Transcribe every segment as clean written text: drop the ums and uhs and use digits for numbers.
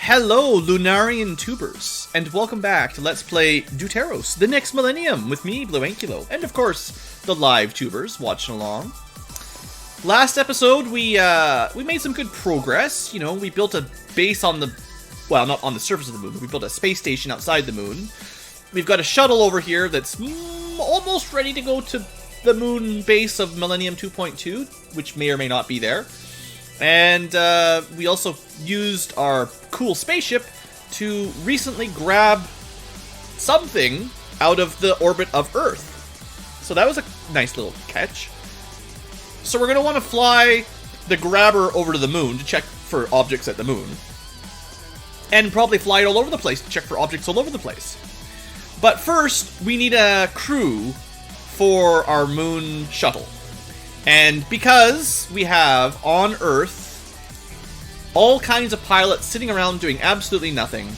Hello, Lunarian tubers, and welcome back to Let's Play Deuteros, the Next Millennium, with me, BlueAnkylo, and of course, the live tubers watching along. Last episode, we made some good progress. You know, we built a base on the, well, not on the surface of the moon, but we built a space station outside the moon. We've got a shuttle over here that's almost ready to go to the moon base of Millennium 2.2, which may or may not be there. And we also used our cool spaceship to recently grab something out of the orbit of Earth. So that was a nice little catch. So we're going to want to fly the grabber over to the moon to check for objects at the moon. And probably fly it all over the place to check for objects all over the place. But first, we need a crew for our moon shuttle. And because we have, on Earth, all kinds of pilots sitting around doing absolutely nothing,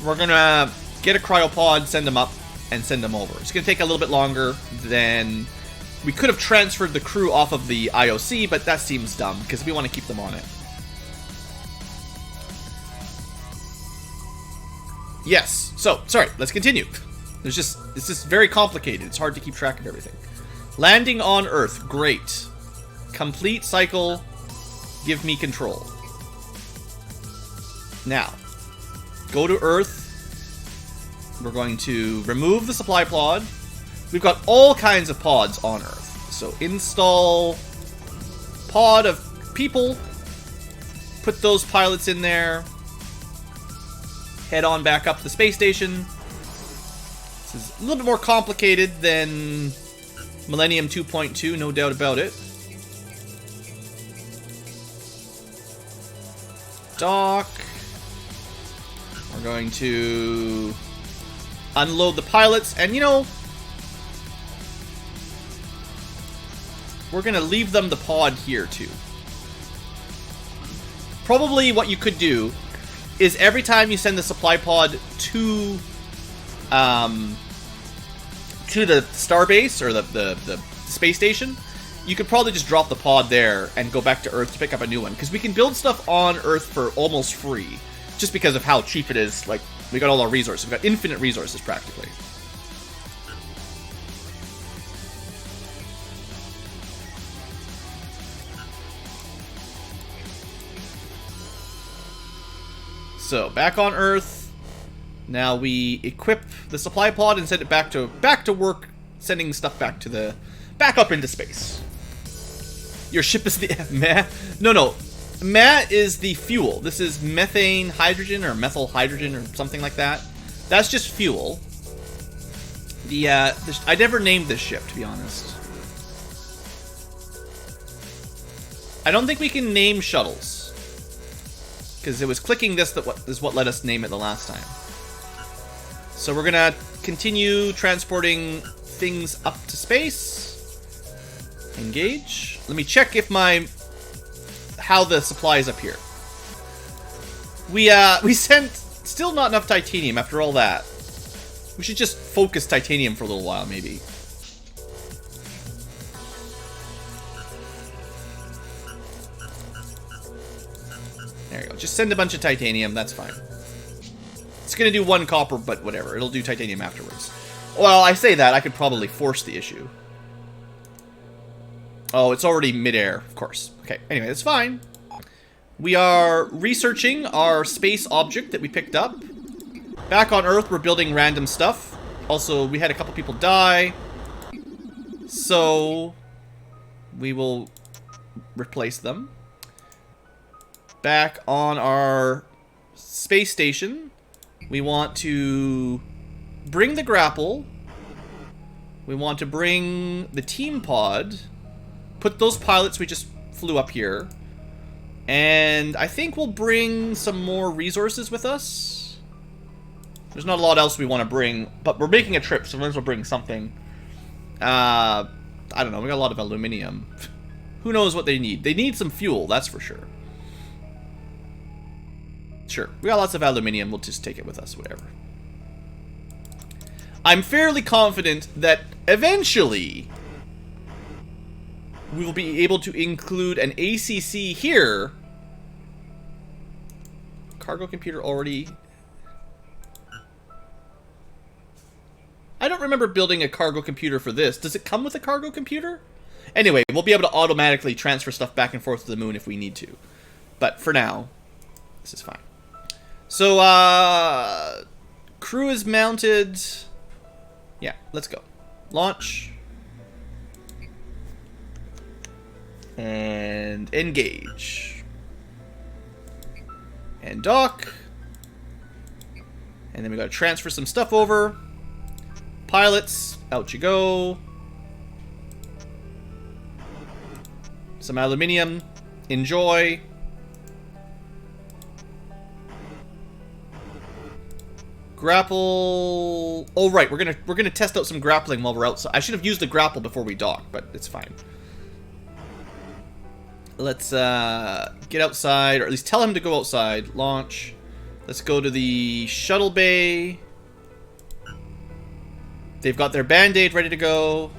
we're gonna get a cryopod, send them up, and send them over. It's gonna take a little bit longer than... We could have transferred the crew off of the IOC, but that seems dumb, because we want to keep them on it. Yes, so, sorry, let's continue. It's just very complicated. It's hard to keep track of everything. Landing on Earth, great. Complete cycle, give me control. Now, go to Earth. We're going to remove the supply pod. We've got all kinds of pods on Earth. So install pod of people. Put those pilots in there. Head on back up to the space station. This is a little bit more complicated than Millennium 2.2, no doubt about it. Dock. We're going to unload the pilots, and you know, we're going to leave them the pod here too. Probably what you could do is every time you send the supply pod to the starbase or the space station, you could probably just drop the pod there and go back to Earth to pick up a new one, because we can build stuff on Earth for almost free, just because of how cheap it is. Like, we got all our resources. We've got infinite resources, practically. So, back on Earth. Now we equip the supply pod and send it back to work, sending stuff back up into space. Your ship is the meh? No. Meh is the fuel. This is methane hydrogen or methyl hydrogen or something like that. That's just fuel. I never named this ship, to be honest. I don't think we can name shuttles, because it was clicking this that is what let us name it the last time. So we're gonna continue transporting things up to space. Engage. Let me check if how the supplies up here. We sent still not enough titanium after all that. We should just focus titanium for a little while, maybe. There you go. Just send a bunch of titanium. That's fine. It's gonna do one copper, but whatever. It'll do titanium afterwards. Well, I say that. I could probably force the issue. Oh, it's already midair, of course. Okay, anyway, that's fine. We are researching our space object that we picked up. Back on Earth, we're building random stuff. Also, we had a couple people die. So, we will replace them. Back on our space station, we want to bring the grapple. We want to bring the team pod. Put those pilots we just flew up here. And I think we'll bring some more resources with us. There's not a lot else we want to bring, but we're making a trip, so we might as well bring something. I don't know, we got a lot of aluminium. Who knows what they need? They need some fuel, that's for sure. Sure, we got lots of aluminium, we'll just take it with us, whatever. I'm fairly confident that eventually we will be able to include an ACC here Cargo computer already... I don't remember building a cargo computer for this. Does it come with a cargo computer? Anyway, we'll be able to automatically transfer stuff back and forth to the moon if we need to. But for now, this is fine. So, crew is mounted. Yeah, let's go. Launch. And engage. And dock. And then we gotta transfer some stuff over. Pilots, out you go. Some aluminium. Enjoy. Grapple. Oh right, we're gonna test out some grappling while we're outside. I should have used the grapple before we dock, but it's fine. Let's get outside, or at least tell him to go outside. Launch. Let's go to the shuttle bay. They've got their band-aid ready to go.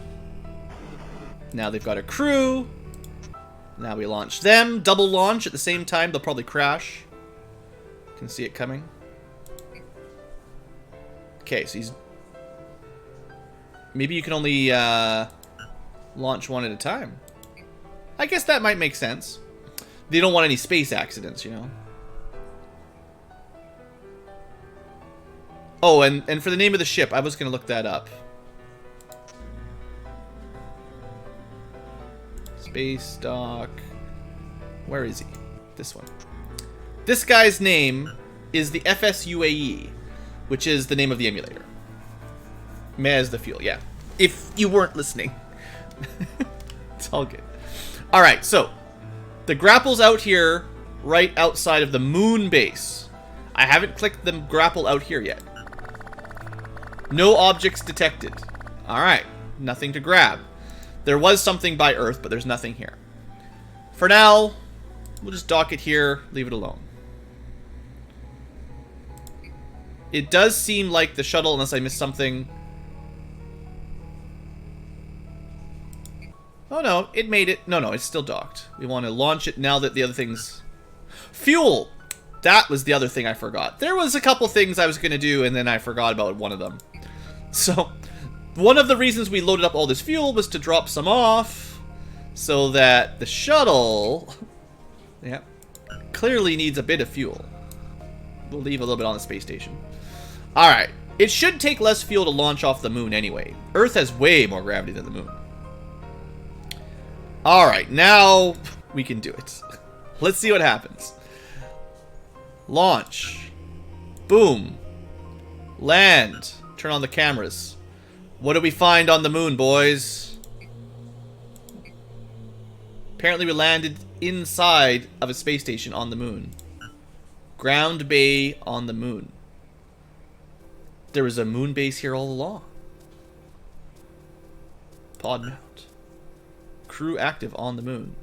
Now they've got a crew. Now we launch them. Double launch at the same time. They'll probably crash. Can see it coming. Okay, so he's... Maybe you can only launch one at a time. I guess that might make sense. They don't want any space accidents, you know. Oh, and for the name of the ship, I was going to look that up. Space dock. Where is he? This one. This guy's name is the FSUAE, which is the name of the emulator. Meh is the fuel, yeah. If you weren't listening. It's all good. Alright, so the grapple's out here, right outside of the moon base. I haven't clicked the grapple out here yet. No objects detected. Alright, nothing to grab. There was something by Earth, but there's nothing here. For now, we'll just dock it here, leave it alone. It does seem like the shuttle, unless I missed something. Oh no, it made it. No, it's still docked. We want to launch it now that the other things... Fuel! That was the other thing I forgot. There was a couple things I was going to do, and then I forgot about one of them. So, one of the reasons we loaded up all this fuel was to drop some off, so that the shuttle, yeah, clearly needs a bit of fuel. We'll leave a little bit on the space station. Alright, it should take less fuel to launch off the moon anyway. Earth has way more gravity than the moon. Alright, now we can do it. Let's see what happens. Launch. Boom. Land. Turn on the cameras. What do we find on the moon, boys? Apparently we landed inside of a space station on the moon. Ground bay on the moon. There was a moon base here all along. Pod mount. Crew active on the moon.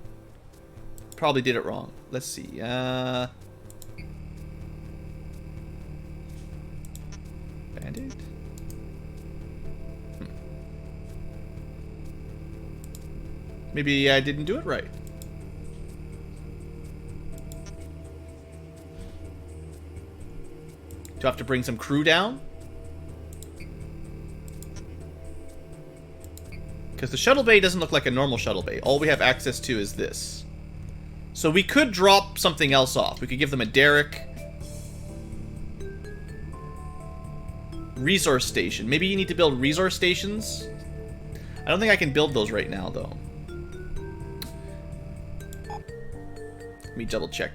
Probably did it wrong. Let's see. Band-aid? Maybe I didn't do it right. Do I have to bring some crew down? Because the shuttle bay doesn't look like a normal shuttle bay. All we have access to is this. So we could drop something else off. We could give them a derrick. Resource station. Maybe you need to build resource stations? I don't think I can build those right now, though. Let me double check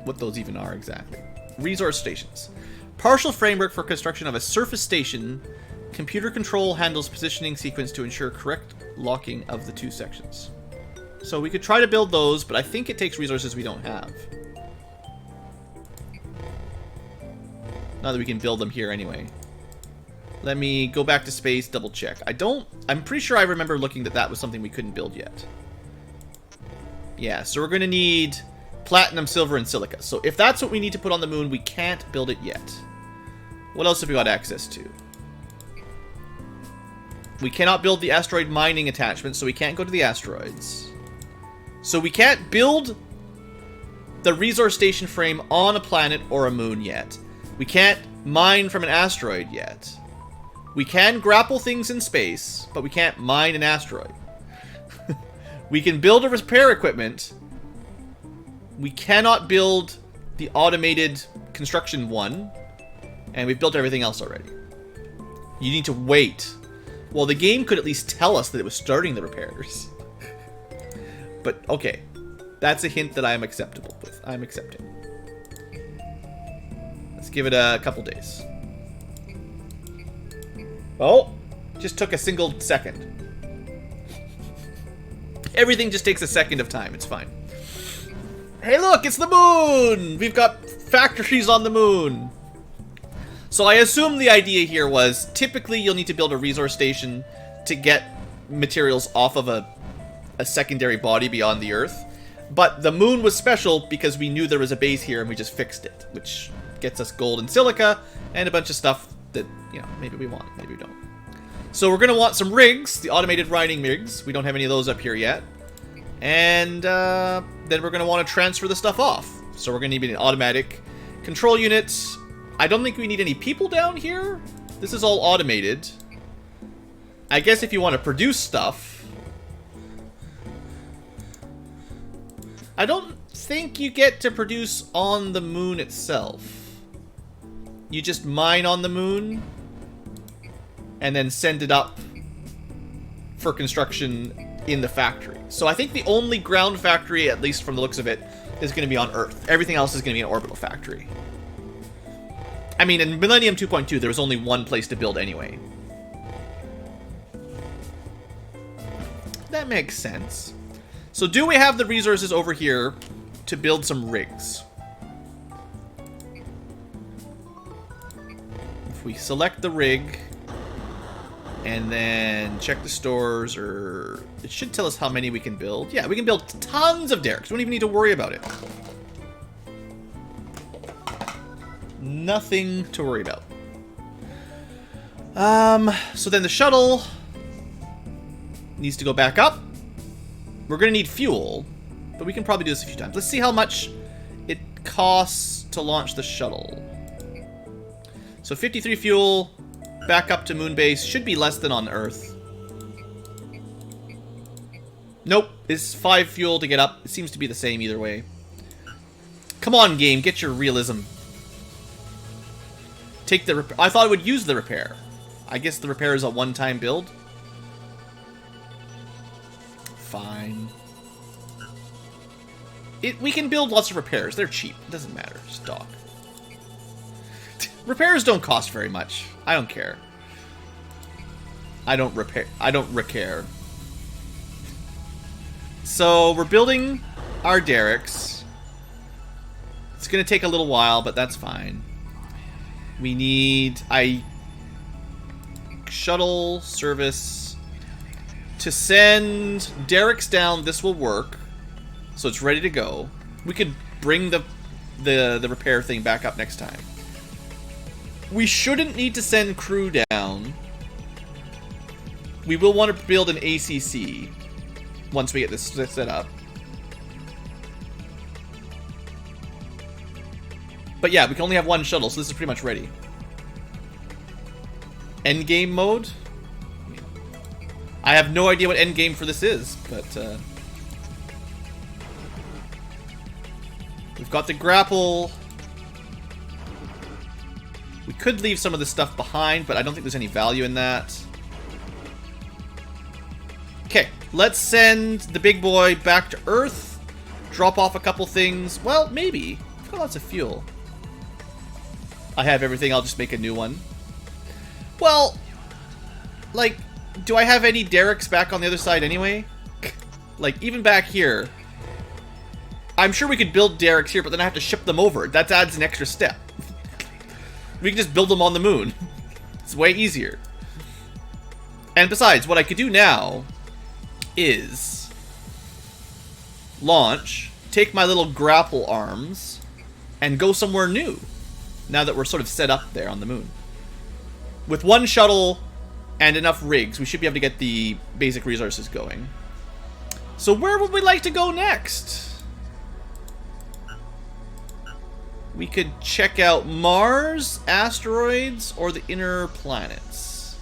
what those even are exactly. Resource stations. Partial framework for construction of a surface station. Computer control handles positioning sequence to ensure correct locking of the two sections. So we could try to build those, but I think it takes resources we don't have. Not that we can build them here anyway. Let me go back to space, double check. I'm pretty sure I remember looking that was something we couldn't build yet. Yeah, so we're going to need platinum, silver, and silica. So if that's what we need to put on the moon, we can't build it yet. What else have we got access to? We cannot build the asteroid mining attachment, so we can't go to the asteroids. So we can't build the resource station frame on a planet or a moon yet. We can't mine from an asteroid yet. We can grapple things in space, but we can't mine an asteroid. We can build a repair equipment. We cannot build the automated construction one. And we've built everything else already. You need to wait. Well, the game could at least tell us that it was starting the repairs. But, okay. That's a hint that I am acceptable with. I'm accepting. Let's give it a couple days. Oh, just took a single second. Everything just takes a second of time. It's fine. Hey, look, it's the moon! We've got factories on the moon. So I assume the idea here was, typically you'll need to build a resource station to get materials off of a secondary body beyond the Earth. But the moon was special because we knew there was a base here and we just fixed it, which gets us gold and silica and a bunch of stuff that, you know, maybe we want, maybe we don't. So we're going to want some rigs, the automated riding rigs. We don't have any of those up here yet. And then we're going to want to transfer the stuff off. So we're going to need an automatic control unit. I don't think we need any people down here. This is all automated. I guess if you want to produce stuff. I don't think you get to produce on the moon itself. You just mine on the moon and then send it up for construction in the factory. So I think the only ground factory, at least from the looks of it, is going to be on Earth. Everything else is going to be an orbital factory. I mean, in Millennium 2.2, there was only one place to build anyway. That makes sense. So do we have the resources over here to build some rigs? If we select the rig and then check the stores, or it should tell us how many we can build. Yeah, we can build tons of derricks. We don't even need to worry about it. Nothing to worry about. So then the shuttle needs to go back up. We're going to need fuel, but we can probably do this a few times. Let's see how much it costs to launch the shuttle. So 53 fuel, back up to moon base. Should be less than on Earth. Nope, it's 5 fuel to get up. It seems to be the same either way. Come on, game, get your realism. Take the repair. I thought it would use the repair. I guess the repair is a one-time build. Fine. We can build lots of repairs. They're cheap. It doesn't matter. Just dock. Repairs don't cost very much. I don't care. I don't care. So we're building our derricks. It's going to take a little while, but that's fine. We need shuttle service. To send derricks down, this will work. So it's ready to go. We could bring the repair thing back up next time. We shouldn't need to send crew down. We will want to build an ACC once we get this set up. But yeah, we can only have one shuttle, so this is pretty much ready. Endgame mode? I have no idea what endgame for this is, but we've got the grapple. We could leave some of this stuff behind, but I don't think there's any value in that. Okay, let's send the big boy back to Earth. Drop off a couple things. Well, maybe. I've got lots of fuel. I have everything. I'll just make a new one. Well, like, do I have any derricks back on the other side anyway? Like, even back here. I'm sure we could build derricks here, but then I have to ship them over. That adds an extra step. We can just build them on the moon. It's way easier. And besides, what I could do now is launch, take my little grapple arms, and go somewhere new. Now that we're sort of set up there on the moon. With one shuttle and enough rigs, we should be able to get the basic resources going. So where would we like to go next? We could check out Mars, asteroids, or the inner planets.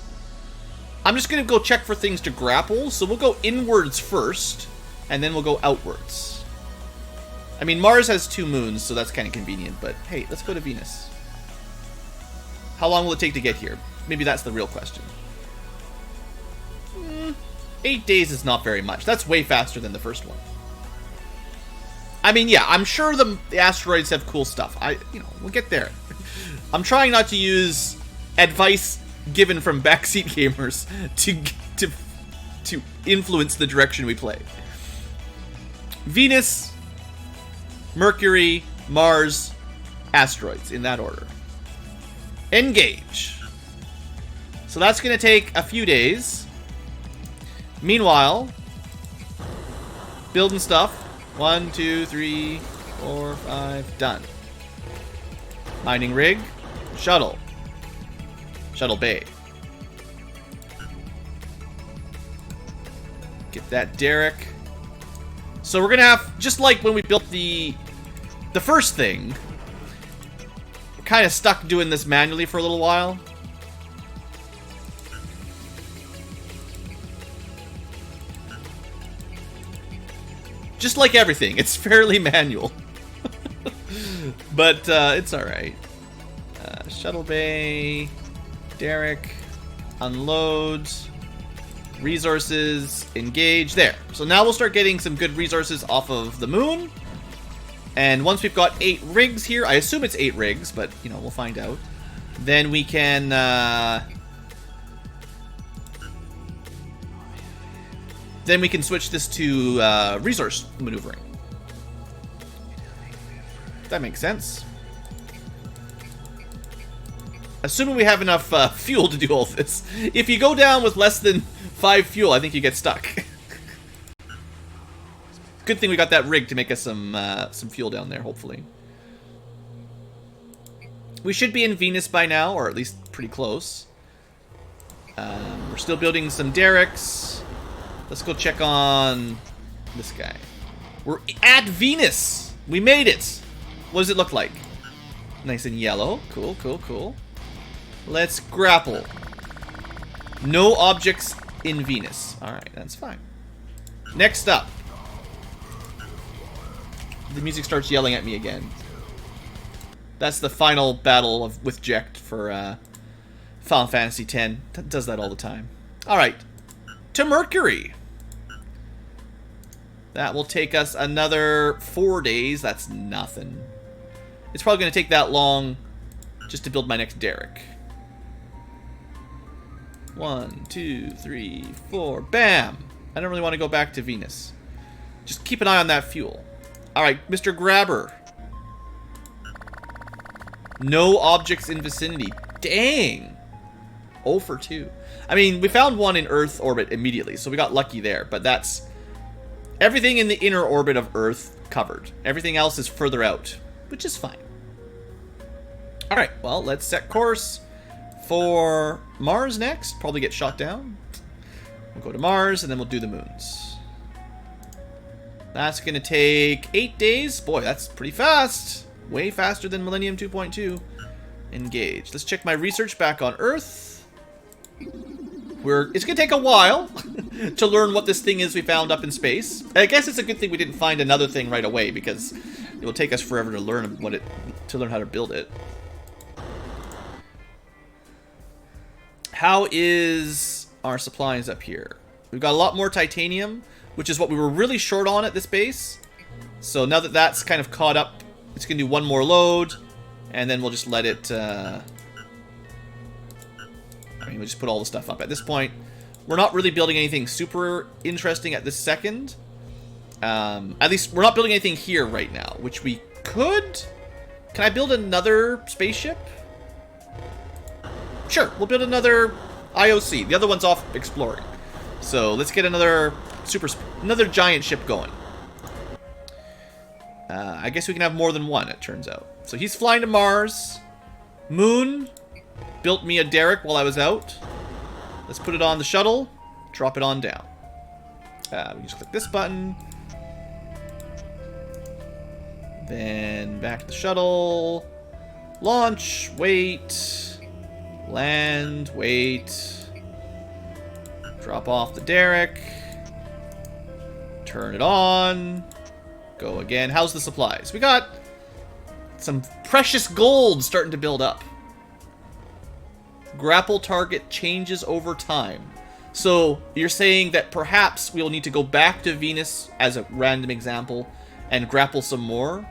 I'm just going to go check for things to grapple, so we'll go inwards first, and then we'll go outwards. I mean, Mars has 2 moons, so that's kind of convenient, but hey, let's go to Venus. How long will it take to get here? Maybe that's the real question. 8 days is not very much. That's way faster than the first one. I mean, yeah, I'm sure the asteroids have cool stuff. We'll get there. I'm trying not to use advice given from backseat gamers to influence the direction we play. Venus, Mercury, Mars, asteroids, in that order. Engage. So that's going to take a few days. Meanwhile, building stuff. 1, 2, 3, 4, 5. Done. Mining rig. Shuttle. Shuttle bay. Get that derrick. So we're going to have, just like when we built the first thing, we're kind of stuck doing this manually for a little while. Just like everything, it's fairly manual. But it's alright. Shuttle bay, derrick, unload, resources, engage. There. So now we'll start getting some good resources off of the moon. And once we've got 8 rigs here, I assume it's 8 rigs, but, we'll find out. Then we can... Then we can switch this to resource maneuvering. That makes sense. Assuming we have enough fuel to do all this. If you go down with less than 5 fuel, I think you get stuck. Good thing we got that rig to make us some fuel down there, hopefully. We should be in Venus by now, or at least pretty close. We're still building some derricks. Let's go check on this guy. We're at Venus! We made it! What does it look like? Nice and yellow. Cool, cool, cool. Let's grapple. No objects in Venus. Alright, that's fine. Next up. The music starts yelling at me again. That's the final battle with Jekt for Final Fantasy X. It does that all the time. Alright. To Mercury. That will take us another 4 days. That's nothing. It's probably going to take that long just to build my next derrick. 1, 2, 3, 4. Bam! I don't really want to go back to Venus. Just keep an eye on that fuel. Alright, Mr. Grabber. No objects in vicinity. Dang! 0 for 2. I mean, we found one in Earth orbit immediately, so we got lucky there. But that's... everything in the inner orbit of Earth covered. Everything else is further out, which is fine. Alright, well, let's set course for Mars next. Probably get shot down. We'll go to Mars, and then we'll do the moons. That's going to take 8 days. Boy, that's pretty fast. Way faster than Millennium 2.2. Engage. Let's check my research back on Earth. It's going to take a while to learn what this thing is we found up in space. I guess it's a good thing we didn't find another thing right away, because it will take us forever to learn how to build it. How is our supplies up here? We've got a lot more titanium, which is what we were really short on at this base. So now that that's kind of caught up, it's going to do one more load, and then we'll just let it... we'll just put all the stuff up. At this point, we're not really building anything super interesting at this second. At least, we're not building anything here right now, which we could... Can I build another spaceship? Sure, we'll build another IOC. The other one's off exploring. So let's get another giant ship going. I guess we can have more than one, it turns out. So he's flying to Mars. Moon built me a derrick while I was out. Let's put it on the shuttle. Drop it on down. We just click this button. Then back to the shuttle. Launch, wait. Land, wait. Drop off the derrick. Turn it on. Go again. How's the supplies? We got some precious gold starting to build up. Grapple target changes over time. So you're saying that perhaps we'll need to go back to Venus as a random example and grapple some more.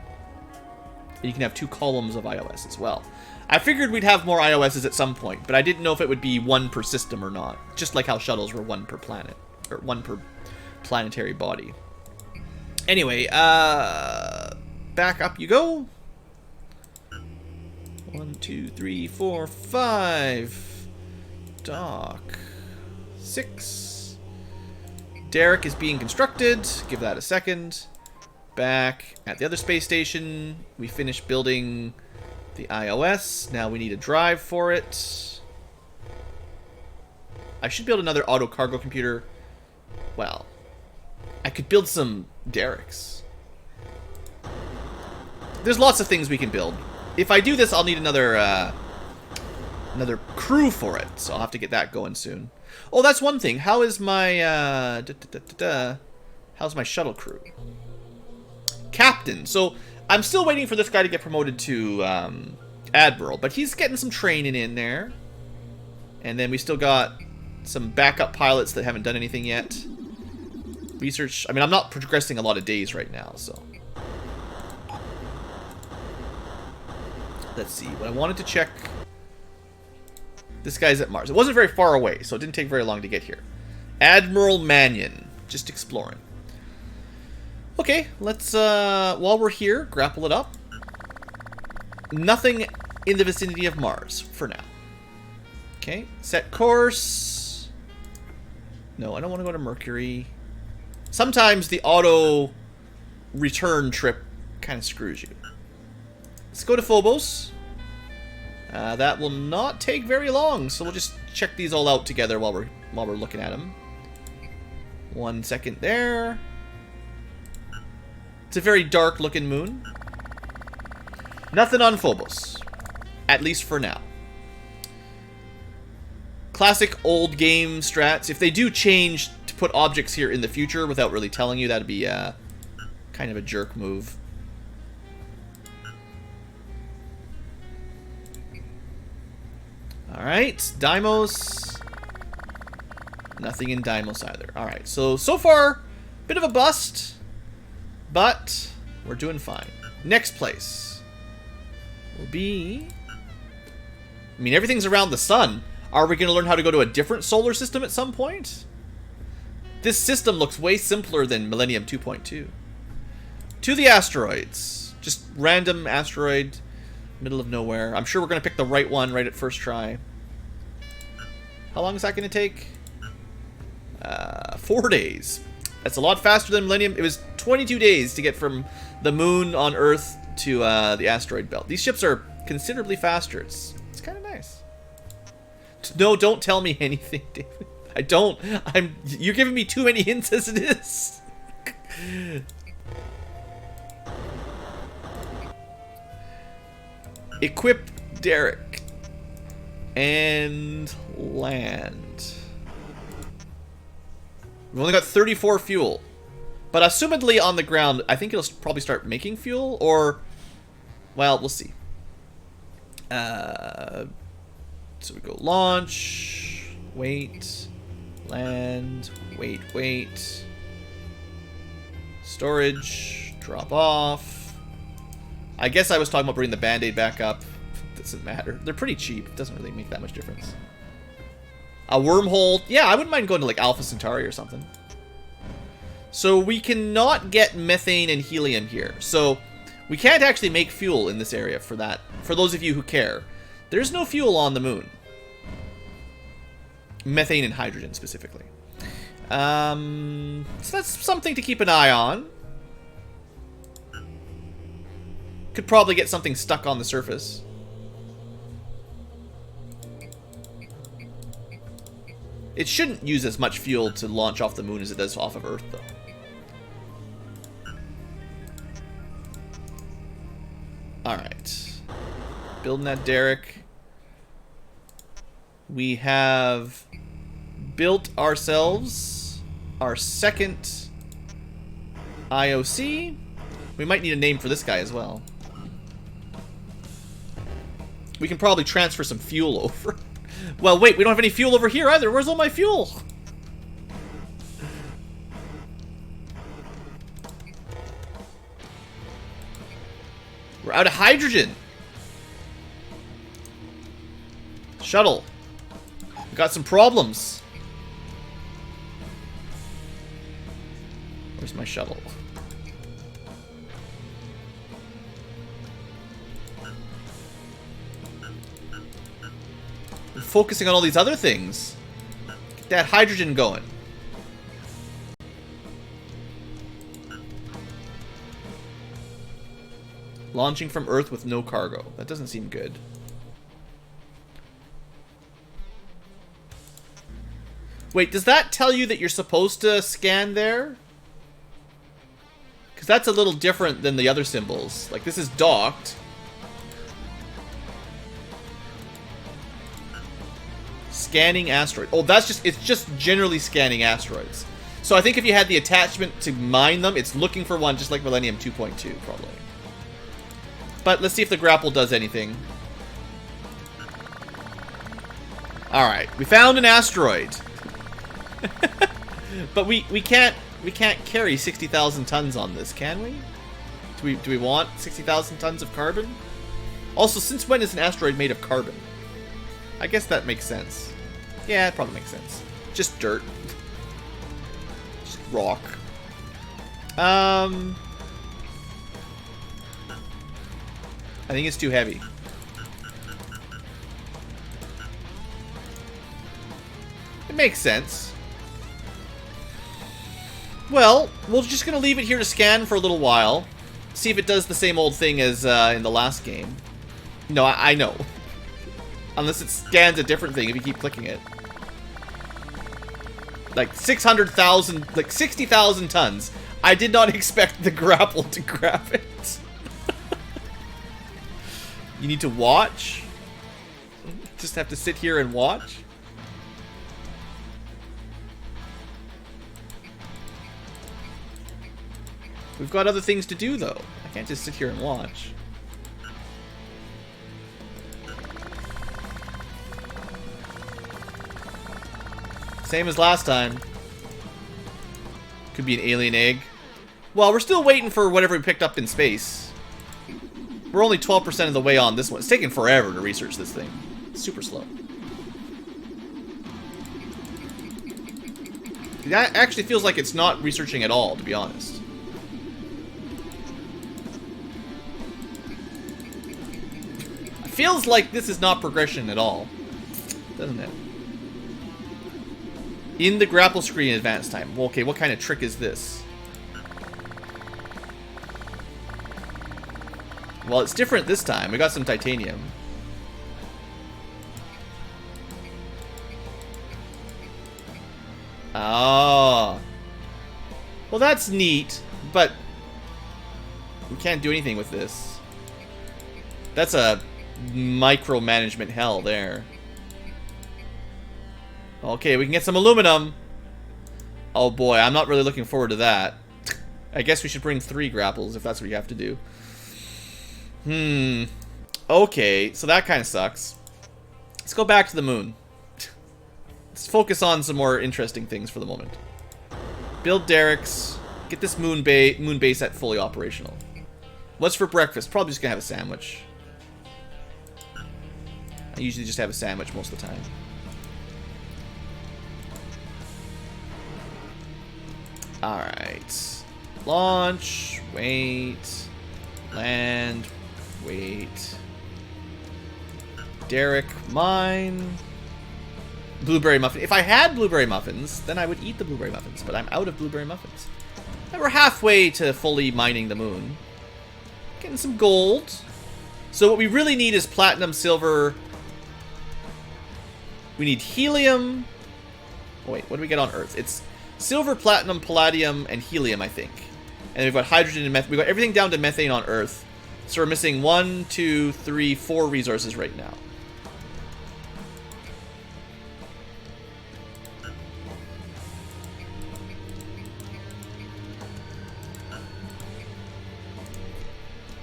And you can have 2 columns of iOS as well. I figured we'd have more iOSs at some point, but I didn't know if it would be 1 per system or not. Just like how shuttles were 1 per planet, or 1 per planetary body. Anyway, back up you go. 1, 2, 3, 4, 5. Dock. 6. Derrick is being constructed. Give that a second. Back at the other space station, we finished building the iOS. Now we need a drive for it. I should build another auto cargo computer. Well, I could build some derricks. There's lots of things we can build. If I do this, I'll need another crew for it, so I'll have to get that going soon. Oh, that's one thing. How is my how's my shuttle crew? Captain. So I'm still waiting for this guy to get promoted to Admiral, but he's getting some training in there. And then we still got some backup pilots that haven't done anything yet. Research. I mean, I'm not progressing a lot of days right now, so. Let's see. What I wanted to check. This guy's at Mars. It wasn't very far away, so it didn't take very long to get here. Admiral Mannion. Just exploring. Okay, let's, while we're here, grapple it up. Nothing in the vicinity of Mars, for now. Okay, set course. No, I don't want to go to Mercury. Sometimes the auto return trip kind of screws you. Let's go to Phobos. That will not take very long, so we'll just check these all out together while we're looking at them. 1 second there. It's a very dark looking moon. Nothing on Phobos. At least for now. Classic old game strats. If they do change to put objects here in the future without really telling you, that'd be kind of a jerk move. Alright, Deimos. Nothing in Deimos either. Alright, so far, bit of a bust, but we're doing fine. Next place will be... I mean, everything's around the sun. Are we going to learn how to go to a different solar system at some point? This system looks way simpler than Millennium 2.2. To the asteroids. Just random asteroid, middle of nowhere. I'm sure we're going to pick the right one right at first try. How long is that going to take? 4 days. That's a lot faster than Millennium. It was 22 days to get from the moon on Earth to the asteroid belt. These ships are considerably faster. It's kind of nice. No, don't tell me anything, David. I don't. You're giving me too many hints as it is. Equip derrick. And land. We've only got 34 fuel. But assumedly on the ground, I think it'll probably start making fuel, or... Well, we'll see. So we go launch, wait, land, wait. Storage, drop off. I guess I was talking about bringing the Band-Aid back up. Doesn't matter. They're pretty cheap. It doesn't really make that much difference. A wormhole. Yeah, I wouldn't mind going to like Alpha Centauri or something. So we cannot get methane and helium here. So we can't actually make fuel in this area for that. For those of you who care. There's no fuel on the moon. Methane and hydrogen specifically. So that's something to keep an eye on. Could probably get something stuck on the surface. It shouldn't use as much fuel to launch off the moon as it does off of Earth, though. Alright. Building that derrick. We have built ourselves our second IOC. We might need a name for this guy as well. We can probably transfer some fuel over. Well, wait, we don't have any fuel over here either. Where's all my fuel? We're out of hydrogen. Shuttle. We got some problems. Where's my shuttle? I'm focusing on all these other things. Get that hydrogen going. Launching from Earth with no cargo. That doesn't seem good. Wait, does that tell you that you're supposed to scan there? Because that's a little different than the other symbols. Like, this is docked. Scanning asteroid. Oh, that's just, it's just generally scanning asteroids. So I think if you had the attachment to mine them, it's looking for one just like Millennium 2.2, probably. But let's see if the grapple does anything. Alright, we found an asteroid. But we can't carry 60,000 tons on this, can we? Do we want 60,000 tons of carbon? Also, since when is an asteroid made of carbon? I guess that makes sense. Yeah, it probably makes sense. Just dirt. Just rock. I think it's too heavy. It makes sense. Well, we're just going to leave it here to scan for a little while. See if it does the same old thing as in the last game. No, I know. Unless it scans a different thing if you keep clicking it. Like 600,000, like 60,000 tons. I did not expect the grapple to grab it. You need to watch? Just have to sit here and watch? We've got other things to do, though. I can't just sit here and watch. Same as last time. Could be an alien egg. Well, we're still waiting for whatever we picked up in space. We're only 12% of the way on this one. It's taking forever to research this thing. It's super slow. It actually feels like it's not researching at all, to be honest. It feels like this is not progression at all. Doesn't it? In the grapple screen advance time. Well, okay, what kind of trick is this? Well, it's different this time. We got some titanium. Oh. Well, that's neat, but we can't do anything with this. That's a micromanagement hell there. Okay, we can get some aluminum. Oh boy, I'm not really looking forward to that. I guess we should bring 3 grapples if that's what you have to do. Okay, so that kind of sucks. Let's go back to the moon. Let's focus on some more interesting things for the moment. Build derricks. Get this moon base at fully operational. What's for breakfast? Probably just gonna have a sandwich. I usually just have a sandwich most of the time. Alright. Launch. Wait. Land. Wait. Derrick. Mine. Blueberry muffin. If I had blueberry muffins, then I would eat the blueberry muffins. But I'm out of blueberry muffins. And we're halfway to fully mining the moon. Getting some gold. So what we really need is platinum, silver. We need helium. Oh, wait, what do we get on Earth? It's silver, platinum, palladium, and helium, I think. And we've got hydrogen and methane. We've got everything down to methane on Earth. So we're missing 1, 2, 3, 4 resources right now.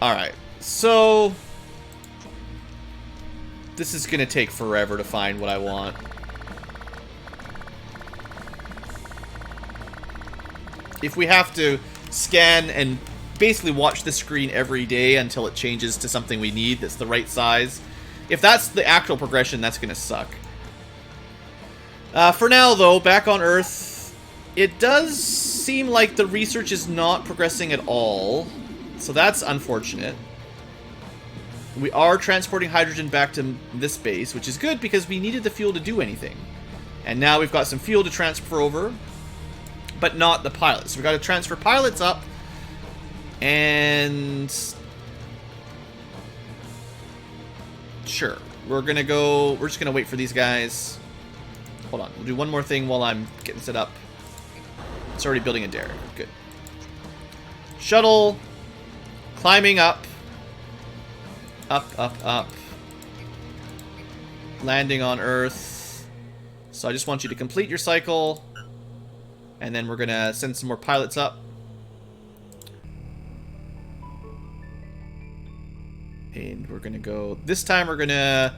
Alright, so this is gonna take forever to find what I want. If we have to scan and basically watch the screen every day until it changes to something we need that's the right size, if that's the actual progression, that's gonna suck. For now, though, back on Earth, it does seem like the research is not progressing at all. So that's unfortunate. We are transporting hydrogen back to this base, which is good because we needed the fuel to do anything. And now we've got some fuel to transfer over, but not the pilots. So we've got to transfer pilots up, and sure, we're just gonna wait for these guys. Hold on, we'll do one more thing while I'm getting set up. It's already building a derrick. Good. Shuttle. Climbing up. Up, up, up. Landing on Earth. So I just want you to complete your cycle. And then we're going to send some more pilots up. And we're going to go... This time we're going to...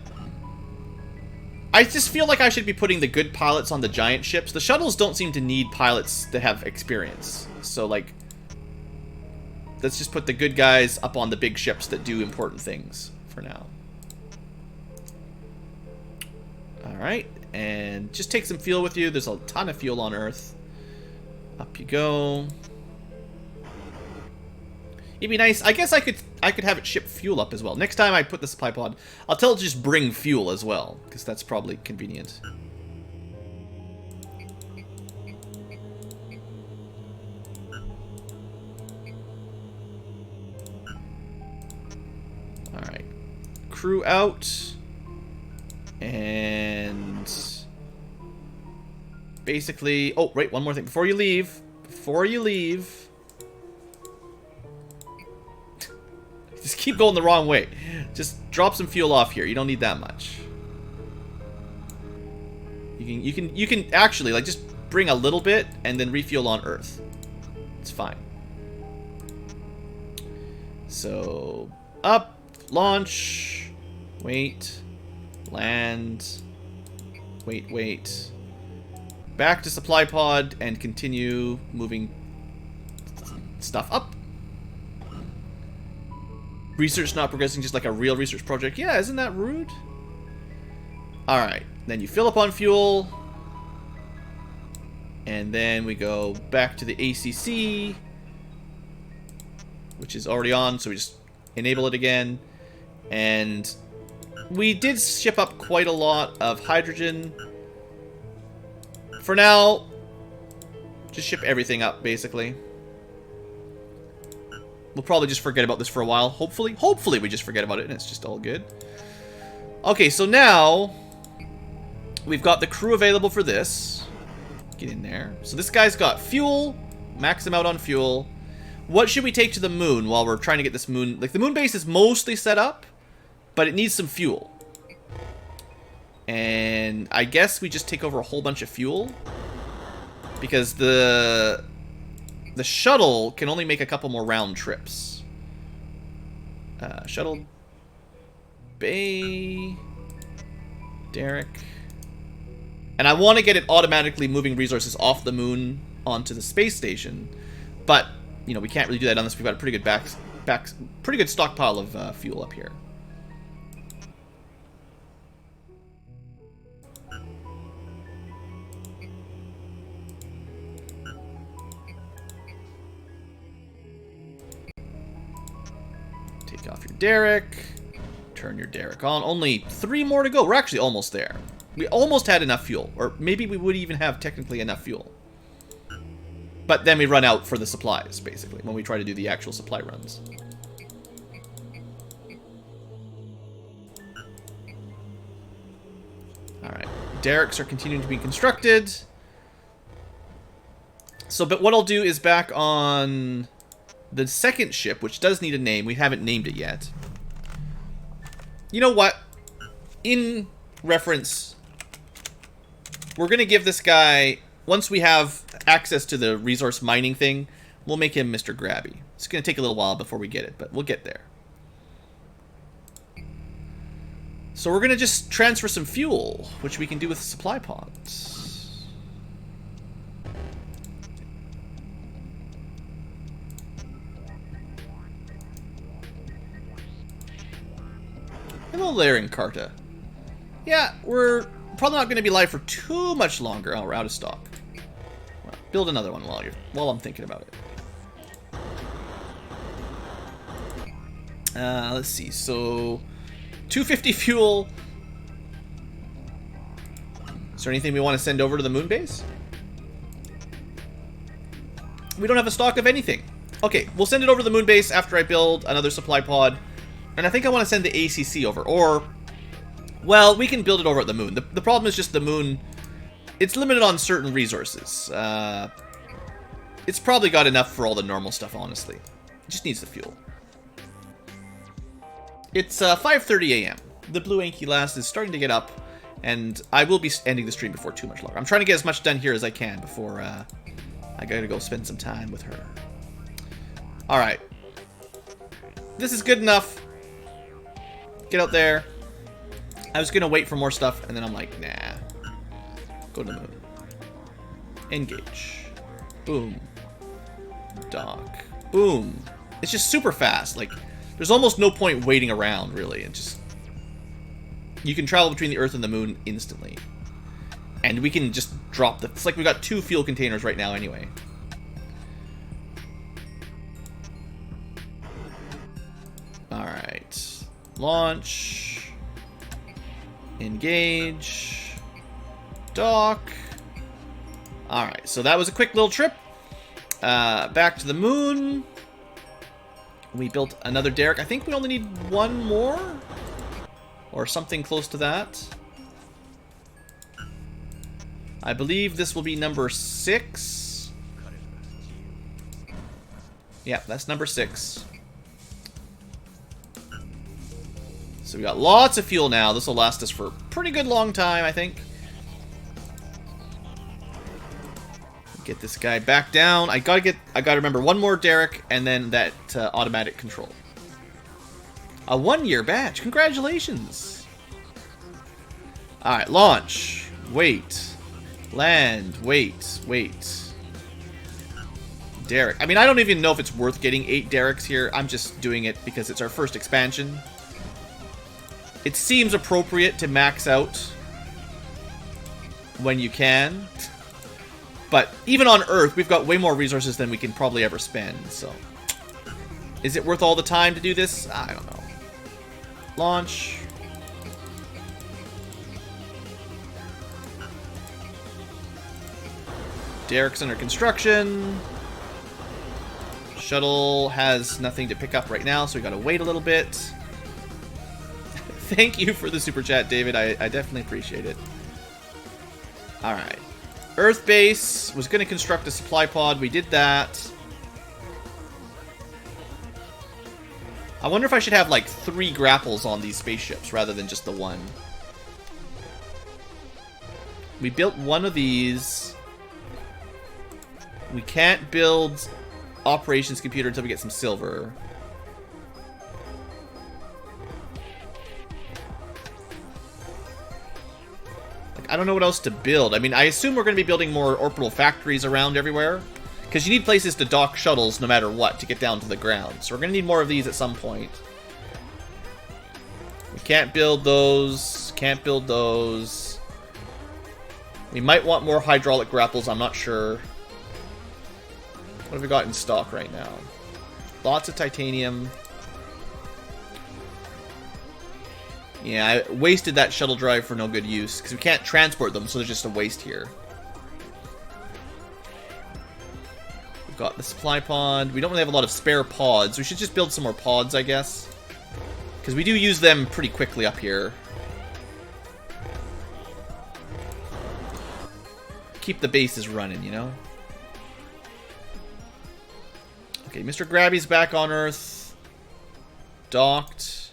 I just feel like I should be putting the good pilots on the giant ships. The shuttles don't seem to need pilots that have experience. So, like... Let's just put the good guys up on the big ships that do important things for now. Alright, and just take some fuel with you. There's a ton of fuel on Earth. Up you go. It'd be nice. I guess I could have it ship fuel up as well. Next time I put the supply pod, I'll tell it to just bring fuel as well, because that's probably convenient. Alright. Crew out. And... basically... Oh, right, one more thing. Before you leave... just keep going the wrong way. Just drop some fuel off here. You don't need that much. You can actually, like, just bring a little bit and then refuel on Earth. It's fine. So... up. Launch. Wait. Land. Wait. Back to supply pod and continue moving stuff up. Research not progressing just like a real research project. Yeah, isn't that rude? Alright. Then you fill up on fuel. And then we go back to the ACC, which is already on, so we just enable it again. And we did ship up quite a lot of hydrogen. For now, just ship everything up, basically. We'll probably just forget about this for a while. Hopefully we just forget about it and it's just all good. Okay, so now we've got the crew available for this. Get in there. So this guy's got fuel. Max him out on fuel. What should we take to the moon while we're trying to get this moon? Like, the moon base is mostly set up, but it needs some fuel. And I guess we just take over a whole bunch of fuel, because the shuttle can only make a couple more round trips. Shuttle bay, derrick. And I want to get it automatically moving resources off the moon onto the space station, but you know, we can't really do that unless we've got a pretty good pretty good stockpile of fuel up here. Take off your derrick. Turn your derrick on. Only 3 more to go. We're actually almost there. We almost had enough fuel, or maybe we would even have technically enough fuel. But then we run out for the supplies, basically, when we try to do the actual supply runs. Alright. Derricks are continuing to be constructed. So, but what I'll do is back on the second ship, which does need a name. We haven't named it yet. You know what? In reference, we're going to give this guy, once we have access to the resource mining thing, we'll make him Mr. Grabby. It's going to take a little while before we get it, but we'll get there. So we're going to just transfer some fuel, which we can do with supply pods. Hello there, Encarta. Yeah, we're probably not going to be live for too much longer. Oh, we're out of stock. Well, build another one while I'm thinking about it. Let's see. So 250 fuel. Is there anything we want to send over to the moon base? We don't have a stock of anything. Okay, we'll send it over to the moon base after I build another supply pod. And I think I want to send the ACC over. Or, well, we can build it over at the moon. The problem is just the moon, it's limited on certain resources. It's probably got enough for all the normal stuff, honestly. It just needs the fuel. It's 5:30 a.m. The BlueAnkylo is starting to get up, and I will be ending the stream before too much longer. I'm trying to get as much done here as I can before I gotta go spend some time with her. Alright. This is good enough. Get out there. I was gonna wait for more stuff, and then I'm like, nah. Go to the moon. Engage. Boom. Dock. Boom. It's just super fast. Like, there's almost no point waiting around, really. It just... You can travel between the Earth and the moon instantly. And we can just drop the... It's like we got 2 fuel containers right now anyway. Alright. Launch. Engage. Dock. Alright, so that was a quick little trip. Back to the moon. We built another derrick. I think we only need 1 more. Or something close to that. I believe this will be number 6. Yeah, that's number 6. So we got lots of fuel now. This will last us for a pretty good long time, I think. Get this guy back down. I gotta remember 1 more derrick and then that automatic control. A 1-year badge. Congratulations. Alright, launch. Wait. Land. Wait. Derrick. I mean, I don't even know if it's worth getting 8 derricks here. I'm just doing it because it's our first expansion. It seems appropriate to max out when you can. But even on Earth, we've got way more resources than we can probably ever spend, so... Is it worth all the time to do this? I don't know. Launch. Derrick's under construction. Shuttle has nothing to pick up right now, so we gotta wait a little bit. Thank you for the super chat, David. I definitely appreciate it. Alright. Earth base was going to construct a supply pod. We did that. I wonder if I should have like 3 grapples on these spaceships rather than just the 1. We built 1 of these. We can't build operations computer until we get some silver. I don't know what else to build. I mean, I assume we're going to be building more orbital factories around everywhere. Because you need places to dock shuttles no matter what to get down to the ground. So we're going to need more of these at some point. We can't build those. Can't build those. We might want more hydraulic grapples. I'm not sure. What have we got in stock right now? Lots of titanium. Yeah, I wasted that shuttle drive for no good use, because we can't transport them, so there's just a waste here. We've got the supply pod. We don't really have a lot of spare pods. We should just build some more pods, I guess. Because we do use them pretty quickly up here. Keep the bases running, you know? Okay, Mr. Grabby's back on Earth. Docked.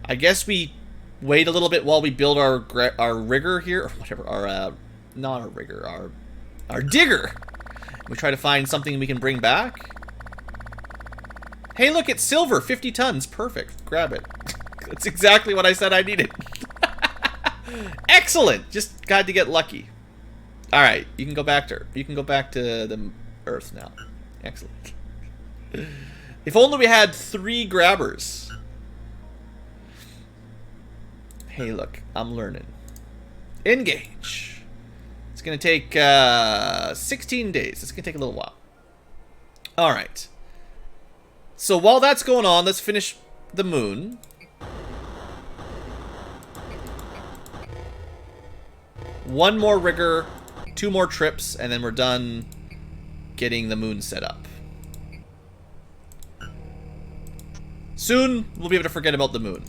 I guess we wait a little bit while we build our rigger here, or whatever. Our not our rigger, our digger. We try to find something we can bring back. Hey, look, it's silver, 50 tons, perfect. Grab it. That's exactly what I said I needed. Excellent. Just got to get lucky. All right, you can go back to the Earth now. Excellent. If only we had 3 grabbers. Hey, look, I'm learning. Engage. It's gonna take 16 days. It's gonna take a little while. All right. So while that's going on, let's finish the moon. One more rigger, 2 more trips, and then we're done getting the moon set up. Soon, we'll be able to forget about the moon.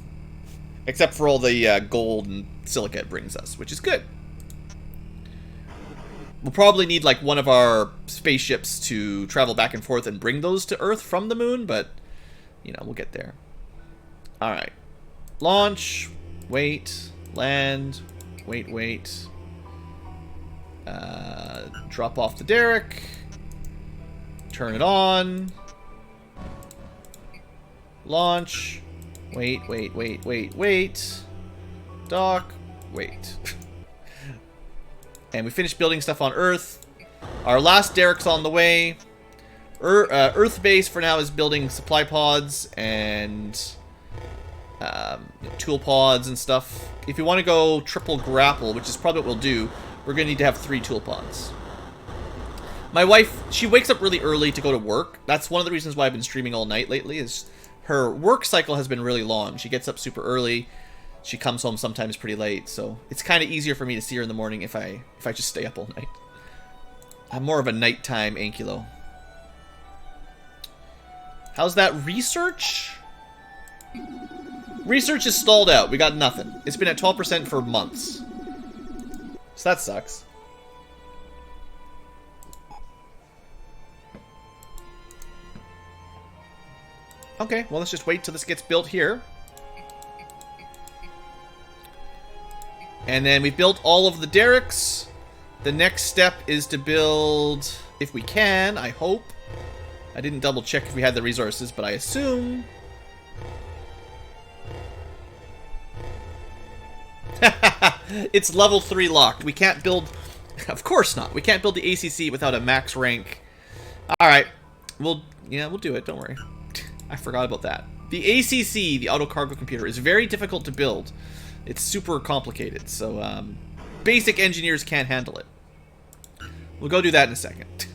Except for all the gold and silica it brings us, which is good. We'll probably need like one of our spaceships to travel back and forth and bring those to Earth from the moon, but, you know, we'll get there. Alright. Launch. Wait. Land. Wait. Drop off the derrick. Turn it on. Launch. Wait. Dock. Wait. And we finished building stuff on Earth. Our last derrick's on the way. Earth base for now is building supply pods and tool pods and stuff. If you want to go triple grapple, which is probably what we'll do, we're going to need to have 3 tool pods. My wife, she wakes up really early to go to work. That's one of the reasons why I've been streaming all night lately, is her work cycle has been really long. She gets up super early. She comes home sometimes pretty late, so it's kind of easier for me to see her in the morning if I just stay up all night. I'm more of a nighttime Ankylo. How's that research? Research is stalled out. We got nothing. It's been at 12% for months. So that sucks. Okay, well, let's just wait till this gets built here. And then we built all of the derricks. The next step is to build, if we can, I hope. I didn't double check if we had the resources, but I assume. It's level 3 locked. We can't build, of course not. We can't build the ACC without a max rank. Alright, we'll do it, don't worry. I forgot about that. The ACC, the auto cargo computer, is very difficult to build. It's super complicated, so basic engineers can't handle it. We'll go do that in a second.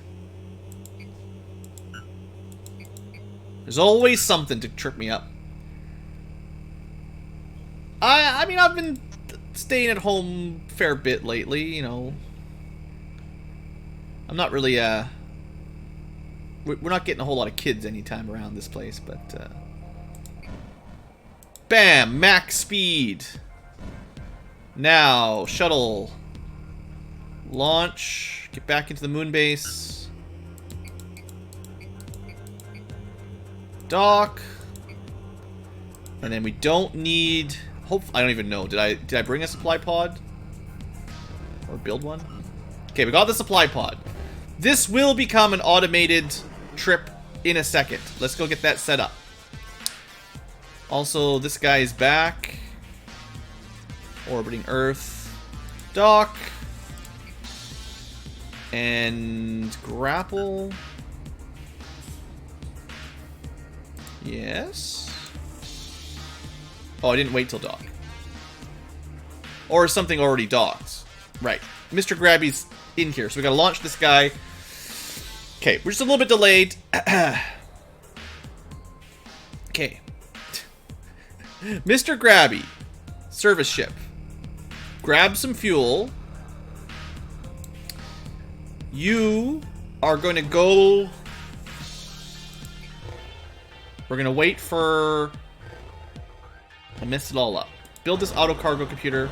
There's always something to trip me up. I mean, I've been staying at home a fair bit lately, you know. I'm not really, we're not getting a whole lot of kids anytime around this place, but, bam! Max speed! Now, shuttle. Launch. Get back into the moon base. Dock. And then we don't need... I don't even know. Did I bring a supply pod? Or build one? Okay, we got the supply pod. This will become an automated trip in a second. Let's go get that set up. Also, this guy is back. Orbiting Earth. Dock. And grapple. Yes. Oh, I didn't wait till dock. Or something already docked. Right. Mr. Grabby's in here, so we gotta launch this guy. Okay, we're just a little bit delayed. Okay. Mr. Grabby. Service ship. Grab some fuel. You are going to go... We're going to wait for... I messed it all up. Build this auto cargo computer.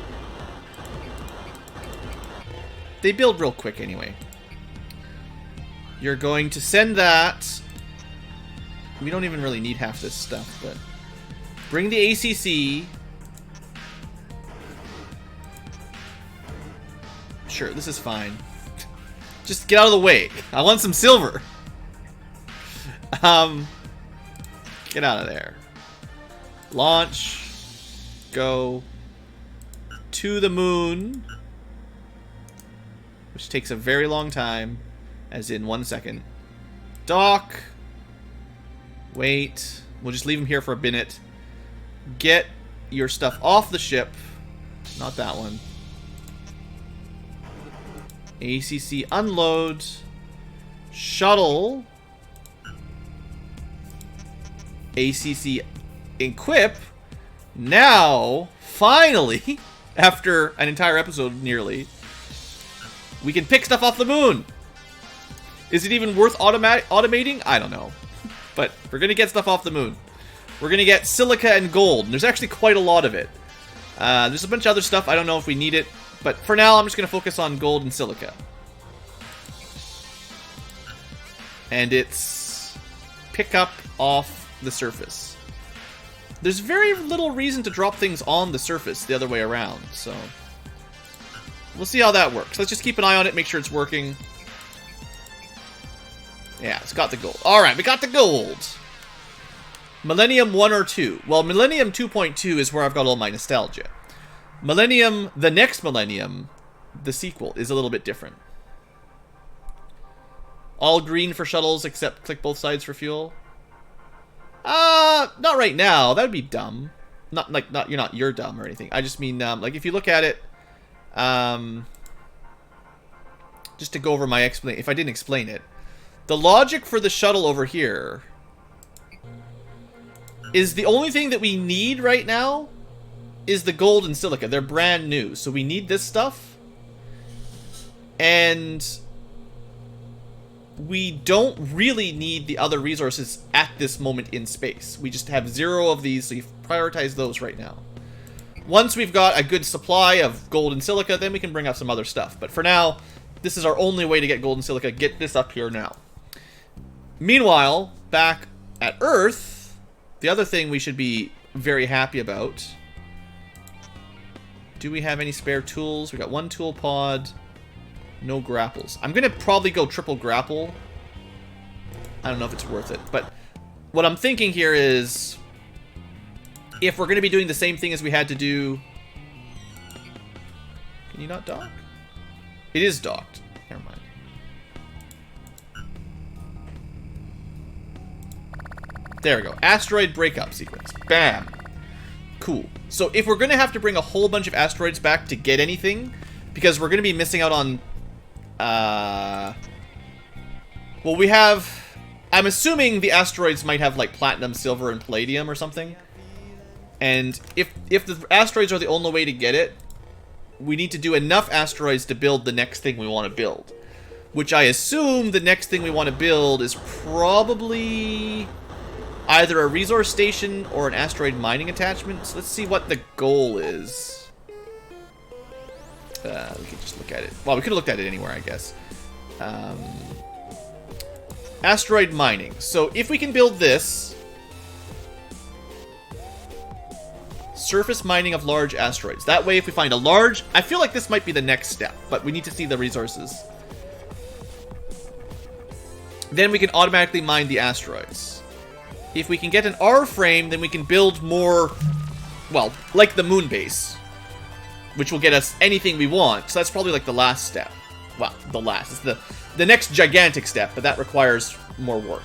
They build real quick anyway. You're going to send that We don't even really need half this stuff, but... Bring the ACC. Sure, this is fine. Just get out of the way. I want some silver. Get out of there. Launch. Go. To the moon. Which takes a very long time. As in 1 second. Dock. Wait. We'll just leave him here for a minute. Get your stuff off the ship. Not that one. ACC unload. Shuttle. ACC equip. Now, finally, after an entire episode nearly, we can pick stuff off the moon. Is it even worth automating? I don't know. But we're going to get stuff off the moon. We're going to get silica and gold. And there's actually quite a lot of it. There's a bunch of other stuff. I don't know if we need it. But for now, I'm just going to focus on gold and silica. And it's pick up off the surface. There's very little reason to drop things on the surface the other way around. So we'll see how that works. Let's just keep an eye on it, make sure it's working. Yeah, it's got the gold. Alright, we got the gold. Millennium 1 or 2. Well, Millennium 2.2 is where I've got all my nostalgia. Millennium, the Next Millennium, the sequel, is a little bit different. All green for shuttles, except click both sides for fuel. Not right now. That would be dumb. You're dumb or anything. I just mean, like, if you look at it, just to go over my explanation, if I didn't explain it, the logic for the shuttle over here is the only thing that we need right now is the gold and silica. They're brand new, so we need this stuff. And we don't really need the other resources at this moment in space. We just have 0 of these, so you prioritize those right now. Once we've got a good supply of gold and silica, then we can bring up some other stuff. But for now, this is our only way to get gold and silica. Get this up here now. Meanwhile, back at Earth, the other thing we should be very happy about. Do we have any spare tools? We got 1 tool pod. No grapples. I'm going to probably go triple grapple. I don't know if it's worth it. But what I'm thinking here is, if we're going to be doing the same thing as we had to do... Can you not dock? It is docked. Never mind. There we go. Asteroid breakup sequence. Bam. Cool. So if we're going to have to bring a whole bunch of asteroids back to get anything, because we're going to be missing out on... well, we have... I'm assuming the asteroids might have, like, platinum, silver, and palladium or something. And if the asteroids are the only way to get it, we need to do enough asteroids to build the next thing we want to build. Which I assume the next thing we want to build is probably either a resource station or an asteroid mining attachment. So let's see what the goal is. We can just look at it. Well, we could have looked at it anywhere, I guess. Asteroid mining. So if we can build this... Surface mining of large asteroids. That way, if we find a large... I feel like this might be the next step, but we need to see the resources. Then we can automatically mine the asteroids. If we can get an R-frame, then we can build more... Well, like the moon base. Which will get us anything we want. So that's probably like the last step. Well, the last. It's the next gigantic step, but that requires more work.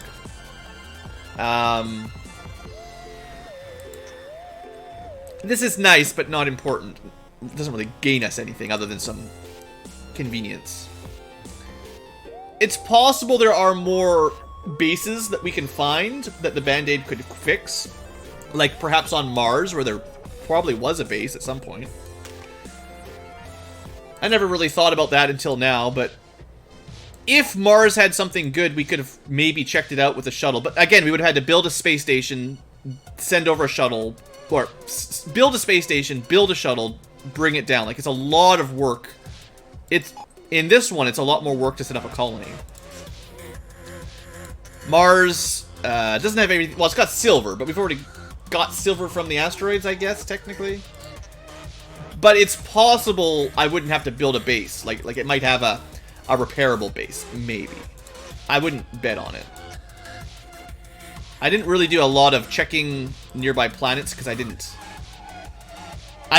This is nice, but not important. It doesn't really gain us anything other than some convenience. It's possible there are more bases that we can find that the Band-Aid could fix. Like perhaps on Mars, where there probably was a base at some point. I never really thought about that until now, but if Mars had something good, we could have maybe checked it out with a shuttle. But again, we would have had to build a space station, send over a shuttle, or build a space station, build a shuttle, bring it down. Like, it's a lot of work. In this one, it's a lot more work to set up a colony. Mars It doesn't have everything. Well, it's got silver, but we've already got silver from the asteroids, I guess, technically. But it's possible I wouldn't have to build a base. Like it might have a repairable base, maybe. I wouldn't bet on it. I didn't really do a lot of checking nearby planets because I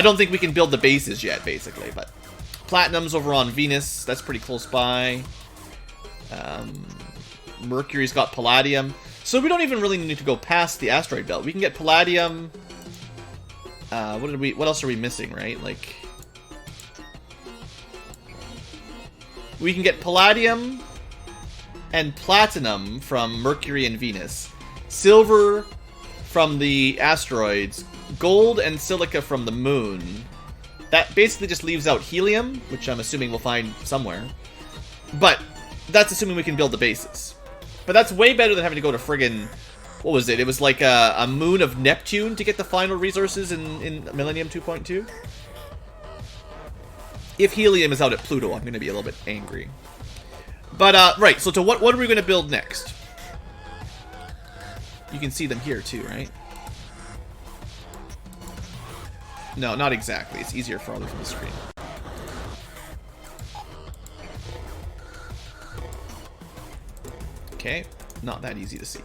don't think we can build the bases yet, basically. But Platinum's over on Venus. That's pretty close by. Mercury's got Palladium. So we don't even really need to go past the asteroid belt. We can get Palladium. What else are we missing, right? Like, we can get Palladium and Platinum from Mercury and Venus. Silver from the asteroids. Gold and silica from the moon. That basically just leaves out helium, which I'm assuming we'll find somewhere. But that's assuming we can build the bases. But that's way better than having to go to friggin'... What was it? It was like a moon of Neptune to get the final resources in Millennium 2.2. If helium is out at Pluto, I'm going to be a little bit angry. But, right, so what are we going to build next? You can see them here too, right? No, not exactly. It's easier farther from the screen. Okay, not that easy to see.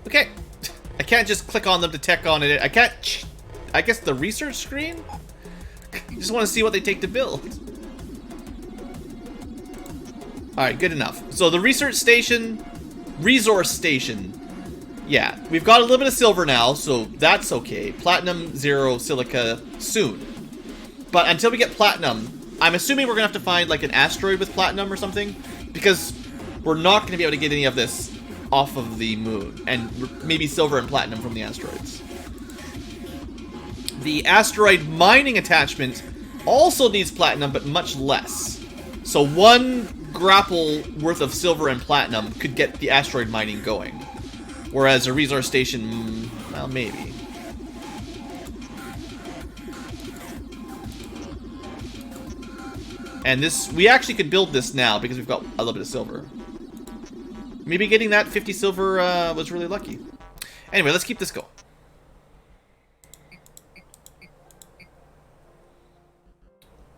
Okay, I can't just click on them to tech on it. I can't... I guess the research screen? Just want to see what they take to build. Alright, good enough. So the research station... Resource station. Yeah, we've got a little bit of silver now, so that's okay. Platinum, 0, silica, soon. But until we get platinum, I'm assuming we're going to have to find like an asteroid with platinum or something. Because we're not going to be able to get any of this off of the moon. And maybe silver and platinum from the asteroids. The asteroid mining attachment also needs platinum, but much less. So 1 grapple worth of silver and platinum could get the asteroid mining going. Whereas a resource station, well, maybe. And this, we actually could build this now because we've got a little bit of silver. Maybe getting that 50 silver was really lucky. Anyway, let's keep this going.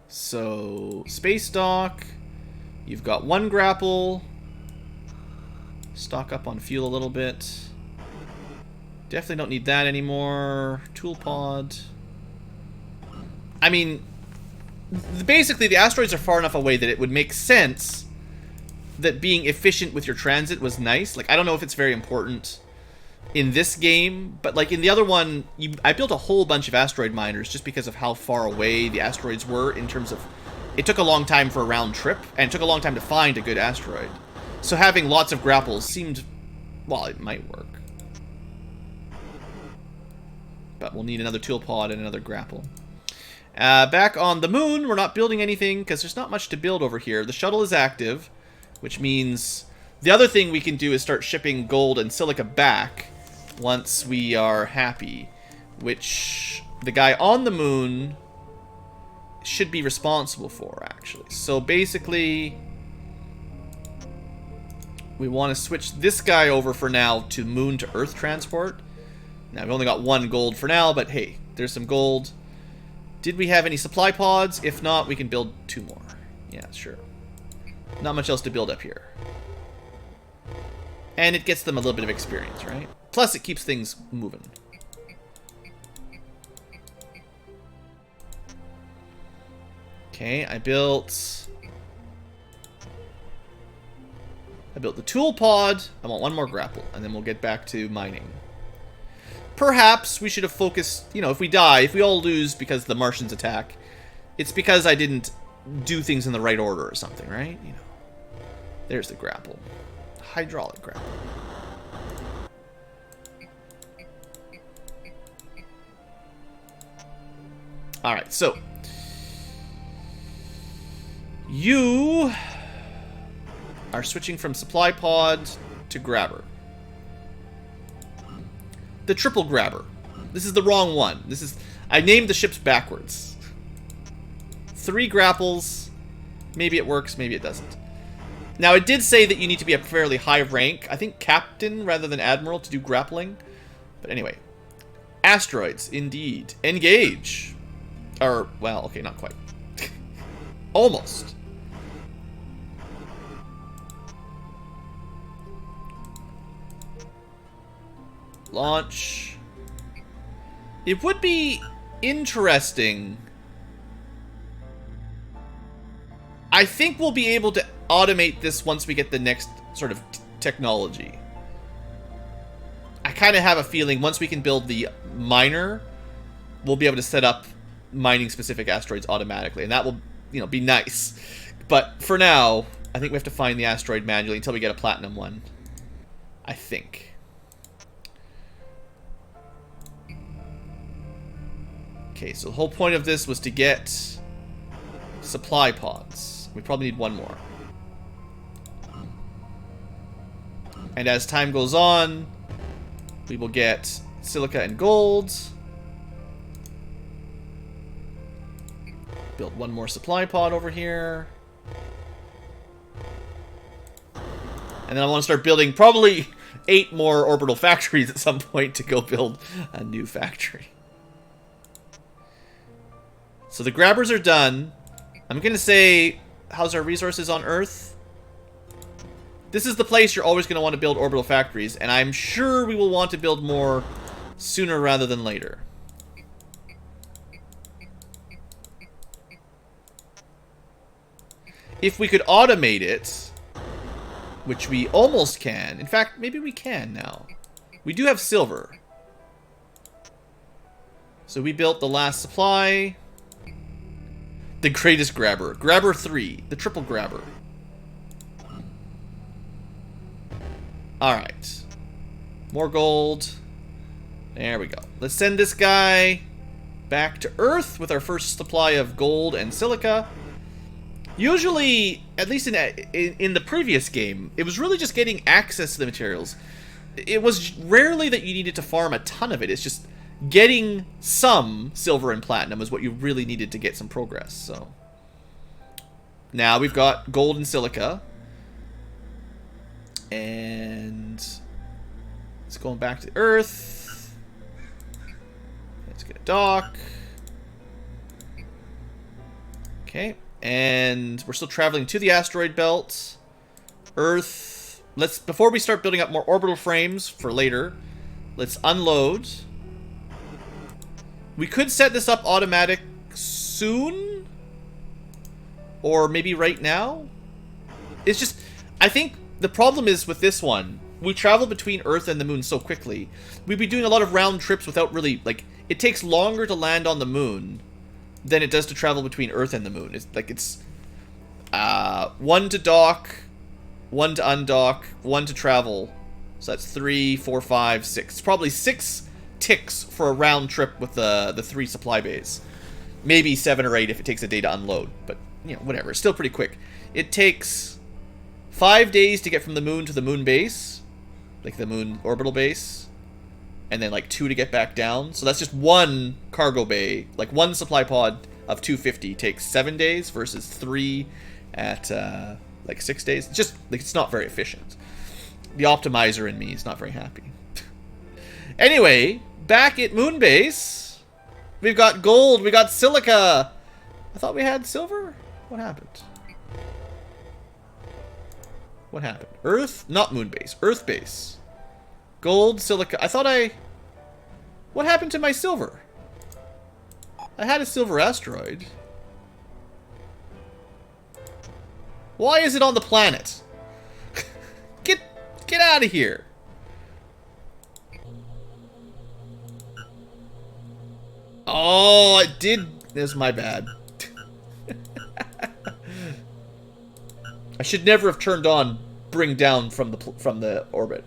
So, space dock. You've got 1 grapple. Stock up on fuel a little bit. Definitely don't need that anymore. Tool pod. I mean, basically the asteroids are far enough away that it would make sense that being efficient with your transit was nice. Like, I don't know if it's very important in this game, but like in the other one, I built a whole bunch of asteroid miners just because of how far away the asteroids were in terms of... It took a long time for a round trip, and it took a long time to find a good asteroid. So having lots of grapples seemed... Well, it might work. But we'll need another tool pod and another grapple. Back on the moon, we're not building anything because there's not much to build over here. The shuttle is active, which means the other thing we can do is start shipping gold and silica back once we are happy, which the guy on the moon should be responsible for, actually. So basically, we want to switch this guy over for now to moon to earth transport. Now, we've only got 1 gold for now, but hey, there's some gold. Did we have any supply pods? If not, we can build 2 more. Yeah, sure. Not much else to build up here. And it gets them a little bit of experience, right? Plus, it keeps things moving. Okay, I built the tool pod. I want 1 more grapple, and then we'll get back to mining. Perhaps we should have focused, you know, if we die, if we all lose because the Martians attack, it's because I didn't do things in the right order or something, right? You know, there's the grapple. Hydraulic grapple. Alright, so you are switching from supply pod to grabber. The triple grabber. This is the wrong one. This is... I named the ships backwards. 3 grapples. Maybe it works, maybe it doesn't. Now, it did say that you need to be a fairly high rank. I think captain rather than admiral to do grappling. But anyway. Asteroids, indeed. Engage. Or, well, okay, not quite. Almost. Launch. It would be interesting. I think we'll be able to automate this once we get the next sort of technology. I kind of have a feeling once we can build the miner, we'll be able to set up mining specific asteroids automatically, and that will, you know, be nice. But for now, I think we have to find the asteroid manually until we get a platinum one. I think. Okay, so the whole point of this was to get supply pods. We probably need one more. And as time goes on, we will get silica and gold. Build one more supply pod over here. And then I want to start building probably 8 more orbital factories at some point to go build a new factory. So the grabbers are done. I'm going to say, how's our resources on Earth? This is the place you're always going to want to build orbital factories, and I'm sure we will want to build more sooner rather than later. If we could automate it, which we almost can. In fact, maybe we can now. We do have silver. So we built the last supply. The greatest grabber. Grabber 3. The triple grabber. Alright. More gold. There we go. Let's send this guy back to Earth with our first supply of gold and silica. Usually, at least in the previous game, it was really just getting access to the materials. It was rarely that you needed to farm a ton of it. It's just getting some silver and platinum is what you really needed to get some progress. So now we've got gold and silica. And it's going back to Earth. Let's get a dock. Okay. And we're still traveling to the asteroid belt. Earth. Before we start building up more orbital frames for later, let's unload. We could set this up automatic soon. Or maybe right now. It's just, I think the problem is with this one, we travel between Earth and the moon so quickly. We'd be doing a lot of round trips without really, like, it takes longer to land on the moon than it does to travel between Earth and the moon. It's like, it's 1 to dock, 1 to undock, 1 to travel. So that's 3, 4, 5, 6. It's probably 6 ticks for a round trip with the 3 supply bays. Maybe 7 or 8 if it takes a day to unload. But, you know, whatever. It's still pretty quick. It takes 5 days to get from the moon to the moon base, like the moon orbital base, and then like 2 to get back down. So that's just 1 cargo bay, like 1 supply pod of 250 takes 7 days versus 3 at like 6 days. It's just like, it's not very efficient. The optimizer in me is not very happy. Anyway, back at moon base, we've got gold, we got silica. I thought we had silver. What happened? What happened? Earth? Not moon base. Earth base. Gold, silica. What happened to my silver? I had a silver asteroid. Why is it on the planet? Get out of here. Oh, it did. This is my bad. I should never have turned on bring down from the orbit.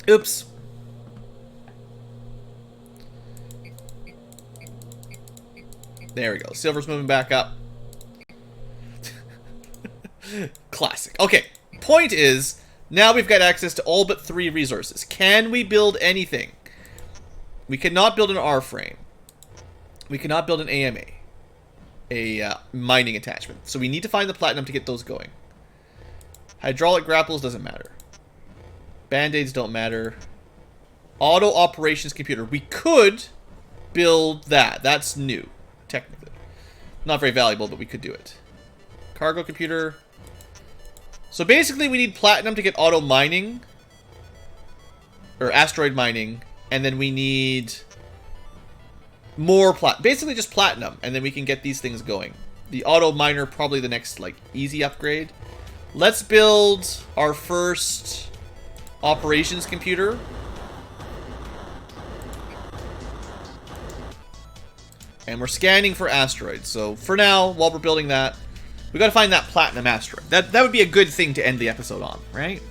Oops. There we go. Silver's moving back up. Classic. Okay. Point is, now we've got access to all but 3 resources. Can we build anything? We cannot build an R frame. We cannot build an AMA. a mining attachment. So we need to find the platinum to get those going. Hydraulic grapples doesn't matter. Band-aids don't matter. Auto operations computer. We could build that. That's new, technically. Not very valuable, but we could do it. Cargo computer. So basically we need platinum to get auto mining. Or asteroid mining. And then we need more basically just platinum. And then we can get these things going. The auto miner, probably the next, like, easy upgrade. Let's build our first operations computer. And we're scanning for asteroids. So for now, while we're building that, we gotta find that platinum asteroid. That would be a good thing to end the episode on, right?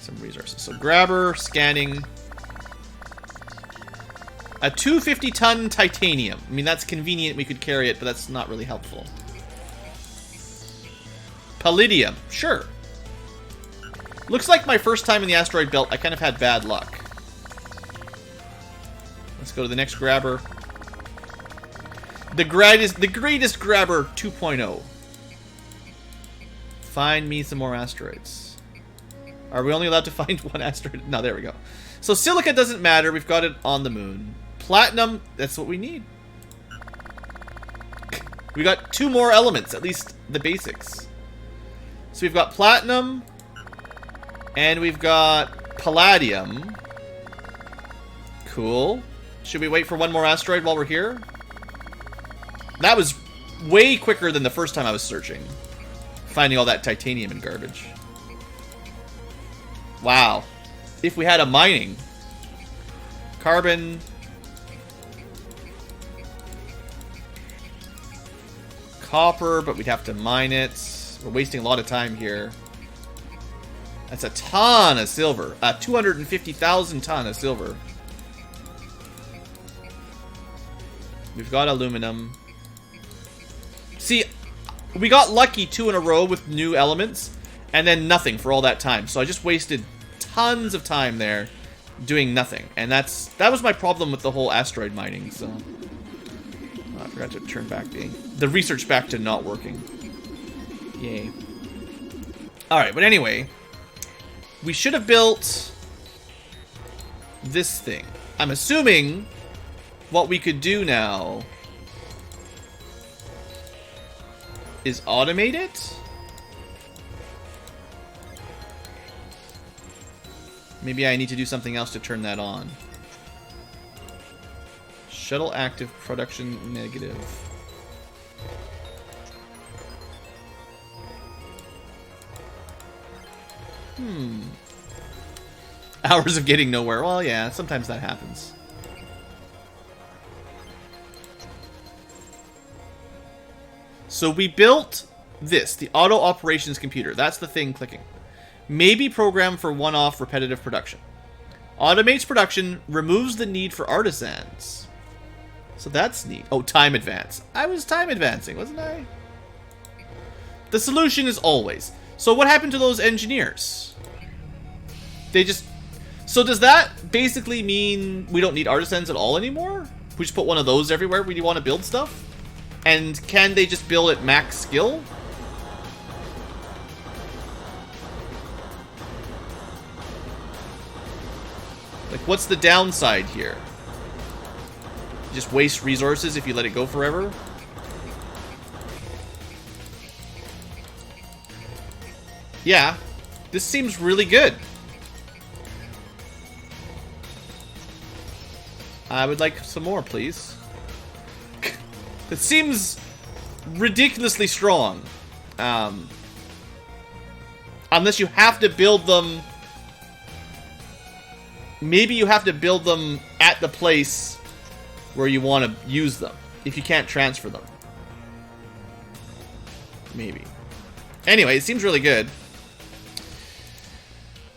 Some resources. So grabber, scanning. A 250-ton titanium. I mean, that's convenient. We could carry it, but that's not really helpful. Palladium. Sure. Looks like my first time in the asteroid belt, I kind of had bad luck. Let's go to the next grabber. The greatest grabber 2.0. Find me some more asteroids. Are we only allowed to find one asteroid? No, there we go. So silica doesn't matter. We've got it on the moon. Platinum, that's what we need. We got 2 more elements, at least the basics. So we've got platinum. And we've got palladium. Cool. Should we wait for one more asteroid while we're here? That was way quicker than the first time I was searching. Finding all that titanium and garbage. Wow. If we had a mining. Carbon. Copper, but we'd have to mine it. We're wasting a lot of time here. That's a ton of silver. 250,000 ton of silver. We've got aluminum. See, we got lucky 2 in a row with new elements, and then nothing for all that time. So I just wasted tons of time there doing nothing. And that was my problem with the whole asteroid mining, so... Oh, I forgot to turn back the research back to not working. Yay. Alright, but anyway... We should have built this thing. I'm assuming what we could do now is automate it? Maybe I need to do something else to turn that on. Shuttle active, production negative. Hours of getting nowhere. Well, yeah, sometimes that happens. So we built this, the auto operations computer. That's the thing clicking. May be programmed for one-off repetitive production. Automates production, removes the need for artisans. So that's neat. Oh, time advance. I was time advancing, wasn't I? The solution is always. So what happened to those engineers? They just... So does that basically mean we don't need artisans at all anymore? We just put one of those everywhere when you want to build stuff? And can they just build at max skill? Like, what's the downside here? You just waste resources if you let it go forever? Yeah, this seems really good. I would like some more, please. It seems ridiculously strong. Unless you have to build them... Maybe you have to build them at the place where you want to use them. If you can't transfer them. Maybe. Anyway, it seems really good.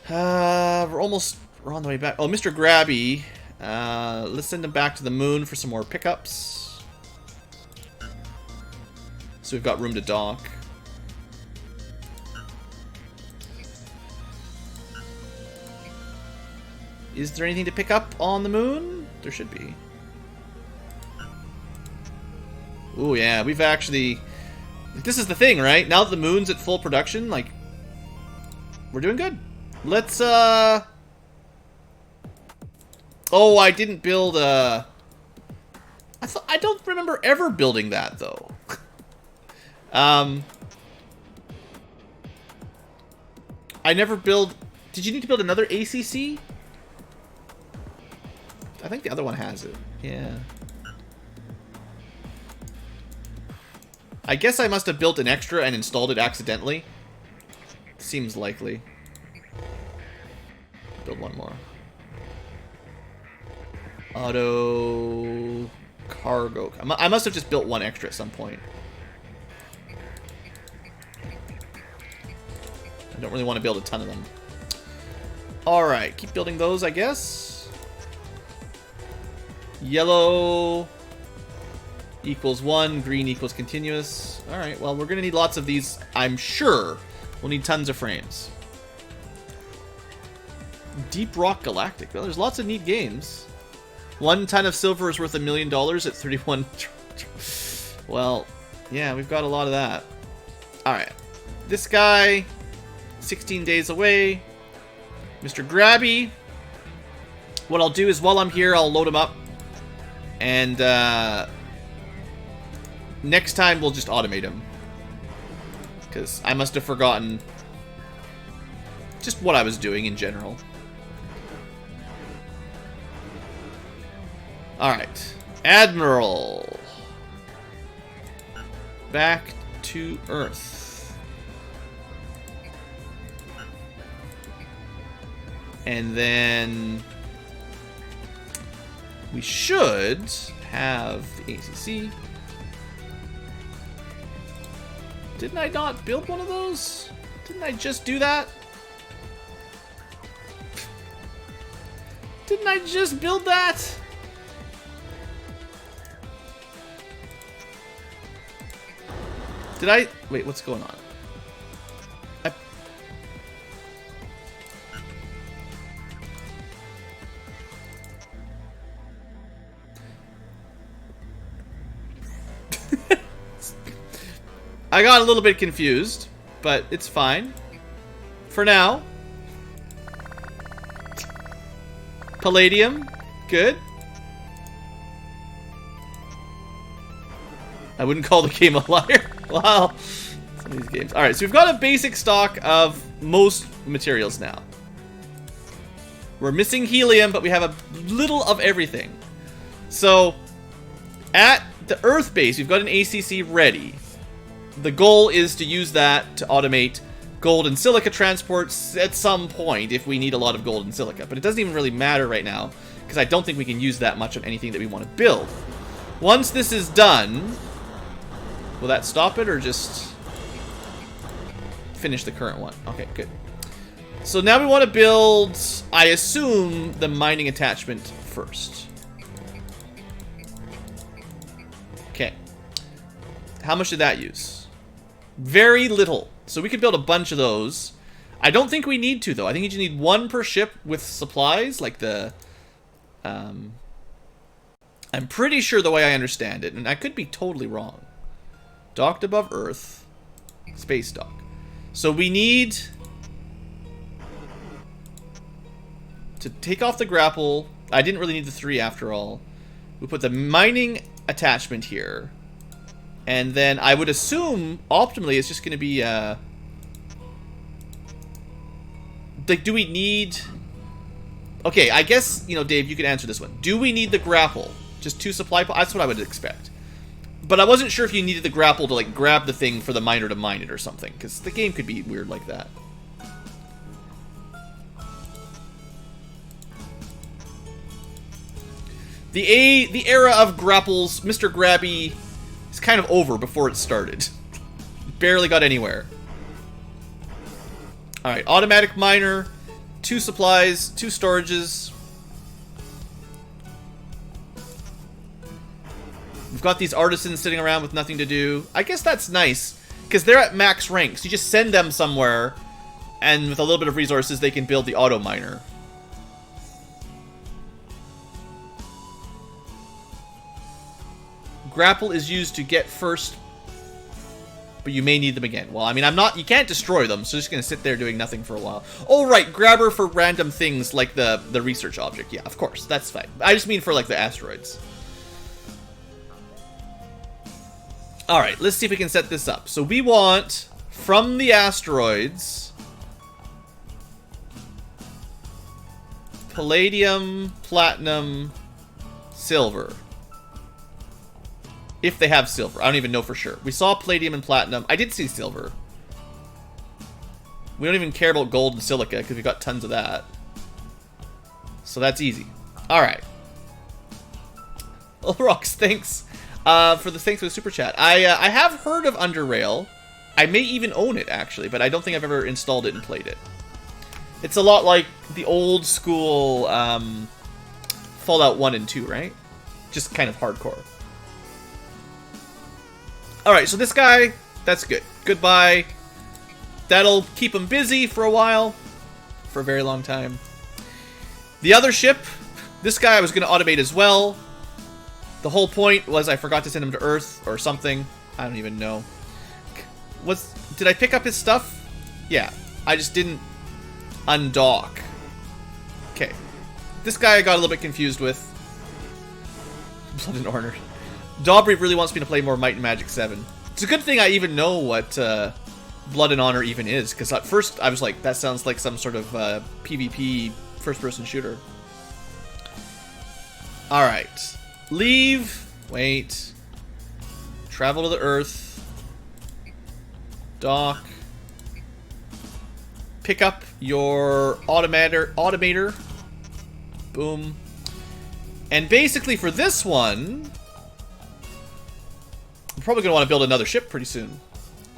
We're on the way back. Oh, Mr. Grabby. Let's send him back to the moon for some more pickups. So we've got room to dock. Is there anything to pick up on the moon? There should be. Ooh, yeah, we've actually... This is the thing, right? Now that the moon's at full production, like... We're doing good. Let's, Oh, I didn't build, I don't remember ever building that, though. I never build... Did you need to build another ACC? I think the other one has it. Yeah. I guess I must have built an extra and installed it accidentally. Seems likely. Build one more. Auto... Cargo... I must have just built one extra at some point. I don't really want to build a ton of them. Alright, keep building those, I guess. Yellow equals 1, green equals continuous. Alright, well, we're going to need lots of these, I'm sure. We'll need tons of frames. Deep Rock Galactic. Well, there's lots of neat games. 1 ton of silver is worth $1 million at 31... Well, yeah, we've got a lot of that. Alright. This guy, 16 days away. Mr. Grabby. What I'll do is, while I'm here, I'll load him up. And, next time, we'll just automate him. Because I must have forgotten just what I was doing in general. Alright. Admiral. Back to Earth. And then we should have the ACC. Didn't I not build one of those? Didn't I just do that? Didn't I just build that? Did I... Wait, what's going on? I got a little bit confused, but it's fine. For now. Palladium. Good. I wouldn't call the game a liar. Wow. Some of these games. Alright, so we've got a basic stock of most materials now. We're missing helium, but we have a little of everything. So, at the Earth base, we've got an ACC ready. The goal is to use that to automate gold and silica transports at some point if we need a lot of gold and silica. But it doesn't even really matter right now, because I don't think we can use that much on anything that we want to build. Once this is done, will that stop it or just finish the current one? Okay, good. So now we want to build, I assume, the mining attachment first. Okay. How much did that use? Very little. So we could build a bunch of those. I don't think we need to, though. I think you just need one per ship with supplies, like the... I'm pretty sure the way I understand it, and I could be totally wrong. Docked above Earth. Space dock. So we need to take off the grapple. I didn't really need the 3 after all. We put the mining attachment here. And then I would assume, optimally, it's just going to be, like, do we need... Okay, I guess, you know, Dave, you can answer this one. Do we need the grapple? Just 2 supply pods? That's what I would expect. But I wasn't sure if you needed the grapple to, like, grab the thing for the miner to mine it or something. Because the game could be weird like that. The era of grapples, Mr. Grabby... It's kind of over before it started. Barely got anywhere. Alright, automatic miner, 2 supplies, 2 storages. We've got these artisans sitting around with nothing to do. I guess that's nice, because they're at max ranks. You just send them somewhere, and with a little bit of resources, they can build the auto miner. Grapple is used to get first, but you may need them again. Well, I mean, you can't destroy them, so just gonna sit there doing nothing for a while. Oh, right, grabber for random things like the research object. Yeah, of course, that's fine. I just mean for, like, the asteroids. Alright, let's see if we can set this up. So we want, from the asteroids, palladium, platinum, silver. If they have silver. I don't even know for sure. We saw palladium and platinum. I did see silver. We don't even care about gold and silica because we've got tons of that. So that's easy. Alright. Oh, Rocks, thanks. Thanks for the super chat. I have heard of Underrail. I may even own it, actually, but I don't think I've ever installed it and played it. It's a lot like the old school Fallout 1 and 2, right? Just kind of hardcore. Alright, so this guy, that's good. Goodbye. That'll keep him busy for a while. For a very long time. The other ship, this guy I was going to automate as well. The whole point was I forgot to send him to Earth or something. I don't even know. Did I pick up his stuff? Yeah. I just didn't undock. Okay. This guy I got a little bit confused with. Blood and Honor. Dobry really wants me to play more Might and Magic 7. It's a good thing I even know what Blood and Honor even is, because at first I was like, that sounds like some sort of PvP first-person shooter. Alright. Leave. Wait. Travel to the Earth. Dock. Pick up your automator. Boom. And basically for this one, I'm probably going to want to build another ship pretty soon.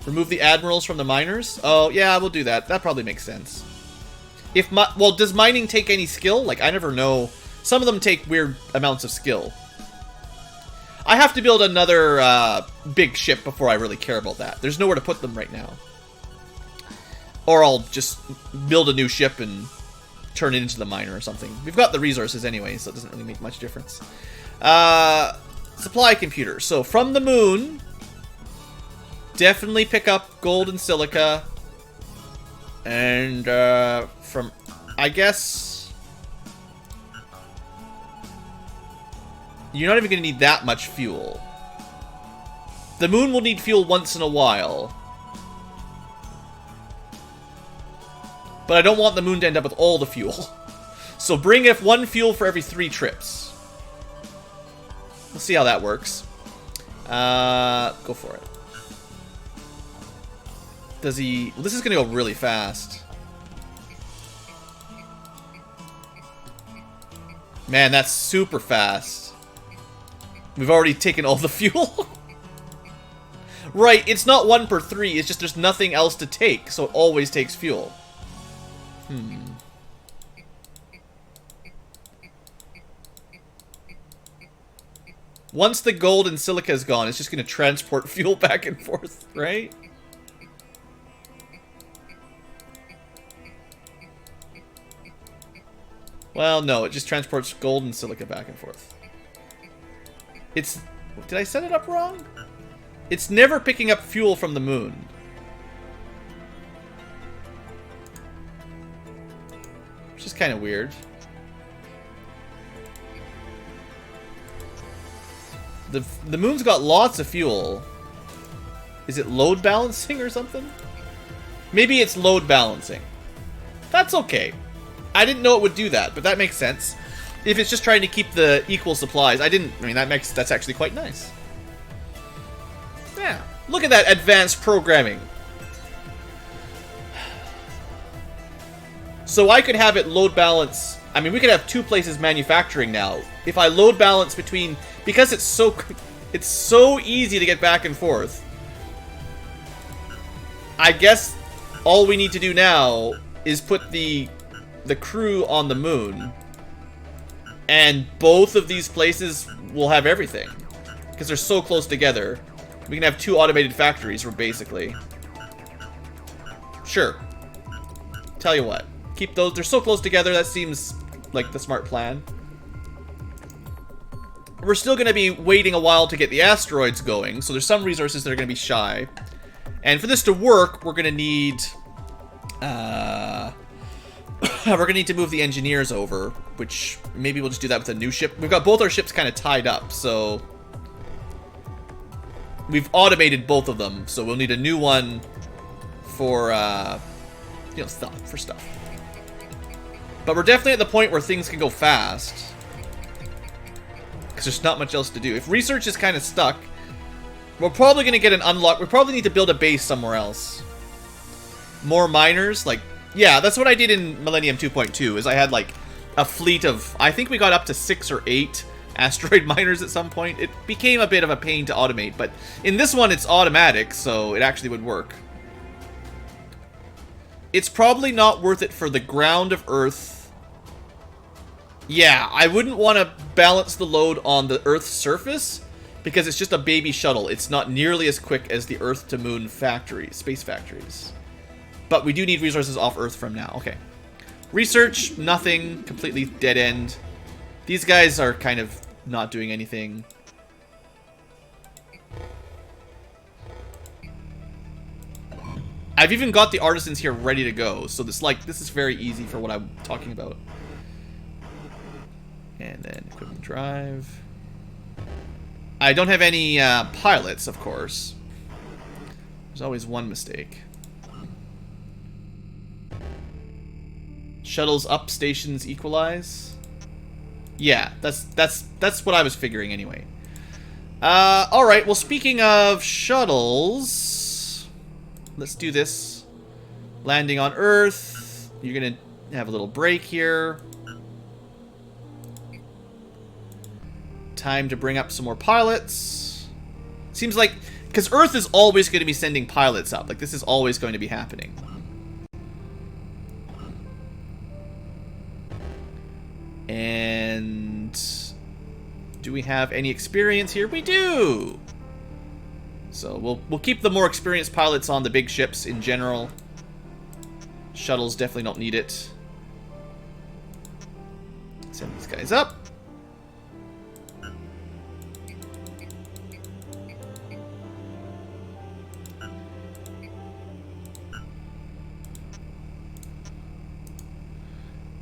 Remove the admirals from the miners. Oh, yeah, we'll do that. That probably makes sense. Well, does mining take any skill? Like, I never know. Some of them take weird amounts of skill. I have to build another big ship before I really care about that. There's nowhere to put them right now. Or I'll just build a new ship and turn it into the miner or something. We've got the resources anyway, so it doesn't really make much difference. Supply computer. So from the moon, definitely pick up gold and silica. And from, I guess, you're not even going to need that much fuel. The moon will need fuel once in a while. But I don't want the moon to end up with all the fuel. So bring if one fuel for every 3 trips. We'll see how that works. Go for it. Does he... Well, this is going to go really fast. Man, that's super fast. We've already taken all the fuel. Right, it's not 1 per 3. It's just there's nothing else to take. So it always takes fuel. Once the gold and silica is gone, it's just going to transport fuel back and forth, right? Well, no, it just transports gold and silica back and forth. It's... Did I set it up wrong? It's never picking up fuel from the moon. Which is kind of weird. The moon's got lots of fuel. Is it load balancing or something? Maybe it's load balancing. That's okay. I didn't know it would do that, but that makes sense. If it's just trying to keep the equal supplies, I mean, that's actually quite nice. Yeah. Look at that advanced programming. So I could have it load balance. I mean, we could have 2 places manufacturing now. If I load balance between... Because it's so easy to get back and forth. I guess all we need to do now is put the crew on the moon. And both of these places will have everything. Because they're so close together. We can have 2 automated factories, basically. Sure. Tell you what. Keep those. They're so close together, that seems like the smart plan. we're still going to be waiting a while to get the asteroids going, so there's some resources that are going to be shy. And for this to work, we're going to need... we're going to need to move the engineers over, which maybe we'll just do that with a new ship. We've got both our ships kind of tied up, so... We've automated both of them, so we'll need a new one for, you know, stuff. But we're definitely at the point where things can go fast. Because there's not much else to do. If research is kind of stuck, we're probably going to get an unlock. We probably need to build a base somewhere else. More miners, like... Yeah, that's what I did in Millennium 2.2, is I had, like, a fleet of... I think we got up to 6 or 8 asteroid miners at some point. It became a bit of a pain to automate, but in this one it's automatic, so it actually would work. It's probably not worth it for the ground of Earth. Yeah, I wouldn't want to balance the load on the Earth's surface, because it's just a baby shuttle. It's not nearly as quick as the Earth to Moon factories, space factories. But we do need resources off Earth from now. Okay. Research, nothing. Completely dead end. These guys are kind of not doing anything. I've even got the artisans here ready to go, so this is very easy for what I'm talking about. And then equipment drive. I don't have any pilots, of course. There's always one mistake. Shuttles up, stations equalize. Yeah, that's what I was figuring anyway. Alright, well, speaking of shuttles, let's do this. Landing on Earth. You're gonna have a little break here. Time to bring up some more pilots. Seems like, because Earth is always going to be sending pilots up. Like, this is always going to be happening. And do we have any experience here? We do! So we'll keep the more experienced pilots on the big ships in general. Shuttles definitely don't need it. Send these guys up.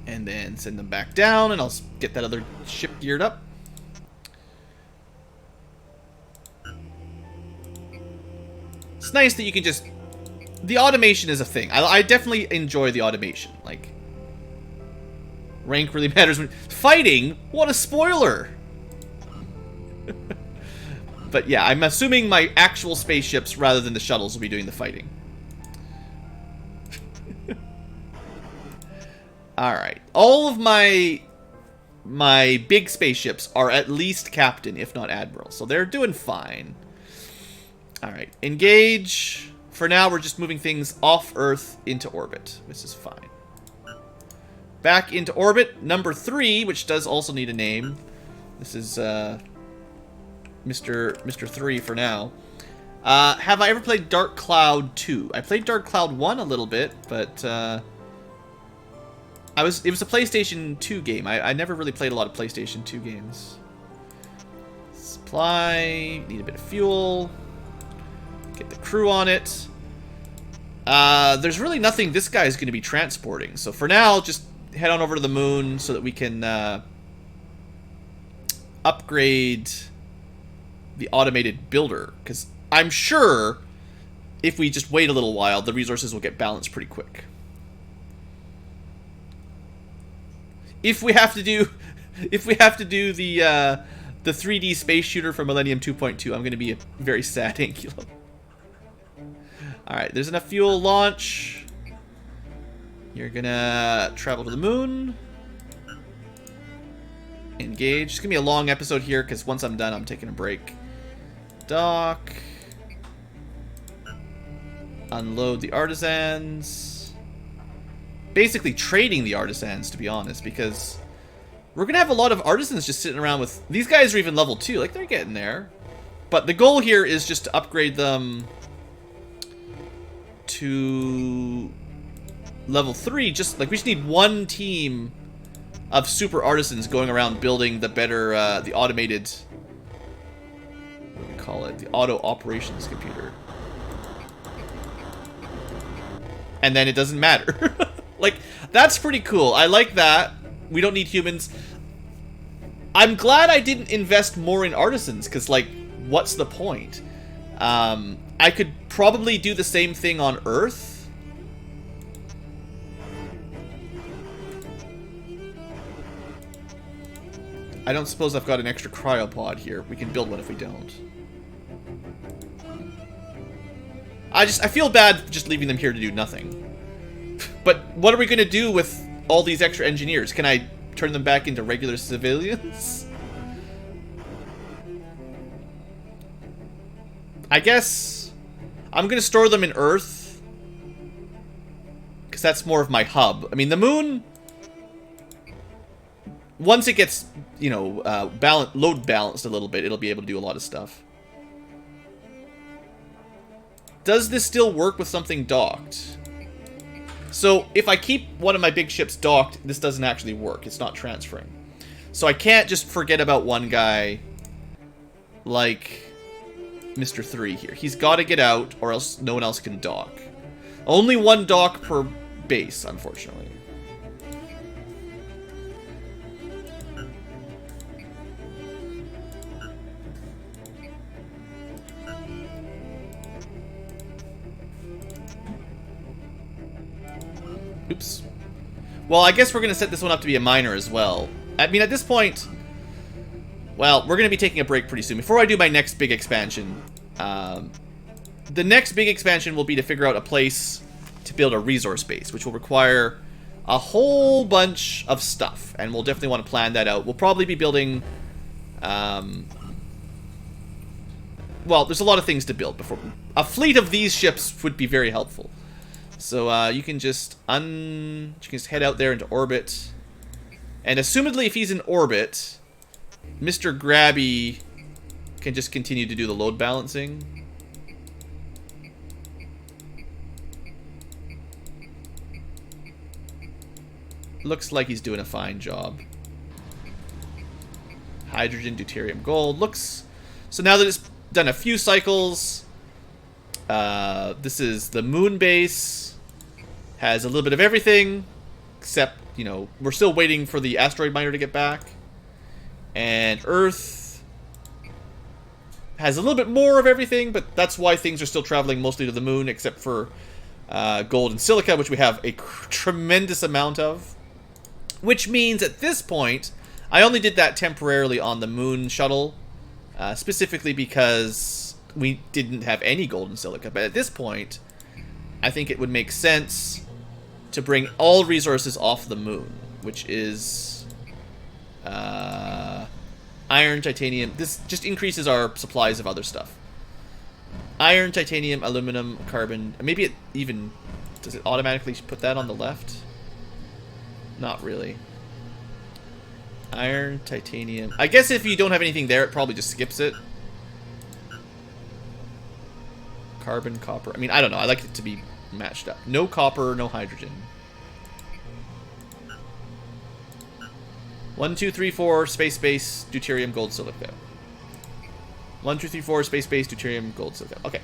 And then send them back down, and I'll get that other ship geared up. It's nice that you can just... The automation is a thing. I definitely enjoy the automation. Like, rank really matters when... Fighting? What a spoiler! But yeah, I'm assuming my actual spaceships, rather than the shuttles, will be doing the fighting. Alright. All of my big spaceships are at least captain, if not admiral. So they're doing fine. Alright. Engage. For now, we're just moving things off Earth into orbit. This is fine. Back into orbit. Number 3, which does also need a name. This is Mr. 3 for now. Have I ever played Dark Cloud 2? I played Dark Cloud 1 a little bit, but... it was a PlayStation 2 game. I never really played a lot of PlayStation 2 games. Supply. Need a bit of fuel. Get the crew on it. There's really nothing this guy's going to be transporting. So for now, just head on over to the moon so that we can upgrade the automated builder. Because I'm sure if we just wait a little while, the resources will get balanced pretty quick. If we have to do the 3D space shooter for Millennium 2.2, I'm going to be a very sad Ankylo. Alright, there's enough fuel launch. You're going to travel to the moon. Engage. It's going to be a long episode here, because once I'm done, I'm taking a break. Dock. Unload the artisans. Basically trading the artisans, to be honest, because we're going to have a lot of artisans just sitting around with... These guys are even level 2. Like, they're getting there. But the goal here is just to upgrade them to level 3. Just, like, we just need one team of super artisans going around building the better, the automated call it? The auto operations computer. And then it doesn't matter. Like, that's pretty cool. I like that. We don't need humans. I'm glad I didn't invest more in artisans, because, like, what's the point? I could probably do the same thing on Earth. I don't suppose I've got an extra cryopod here. We can build one if we don't. I feel bad just leaving them here to do nothing. But what are we going to do with all these extra engineers? Can I turn them back into regular civilians? I guess I'm going to store them in Earth, because that's more of my hub. I mean, the moon, once it gets, you know, load balanced a little bit, it'll be able to do a lot of stuff. Does this still work with something docked? So, if I keep one of my big ships docked, this doesn't actually work. It's not transferring. So I can't just forget about one guy like Mr. 3 here. He's got to get out, or else no one else can dock. Only one dock per base, unfortunately. Oops. Well, I guess we're going to set this one up to be a miner as well. I mean, at this point, well, we're going to be taking a break pretty soon. Before I do my next big expansion, the next big expansion will be to figure out a place to build a resource base, which will require a whole bunch of stuff, and we'll definitely want to plan that out. We'll probably be building, well, there's a lot of things to build before. A fleet of these ships would be very helpful. So you can just head out there into orbit, and assumedly if he's in orbit, Mr. Grabby can just continue to do the load balancing. Looks like he's doing a fine job. Hydrogen, deuterium, gold. Looks... So now that it's done a few cycles, this is the moon base. Has a little bit of everything, except, you know, we're still waiting for the asteroid miner to get back. And Earth has a little bit more of everything, but that's why things are still traveling mostly to the moon, except for gold and silica, which we have a tremendous amount of. Which means at this point, I only did that temporarily on the moon shuttle, specifically because we didn't have any gold and silica. But at this point, I think it would make sense to bring all resources off the moon, which is iron, titanium. This just increases our supplies of other stuff. Iron, titanium, aluminum, carbon. Maybe it even... Does it automatically put that on the left? Not really. Iron, titanium. I guess if you don't have anything there, it probably just skips it. Carbon, copper. I mean, I don't know. I like it to be matched up. No copper, no hydrogen. 1, 2, 3, 4, space base, deuterium, gold, silica. 1, 2, 3, 4, space base, deuterium, gold, silica. Okay.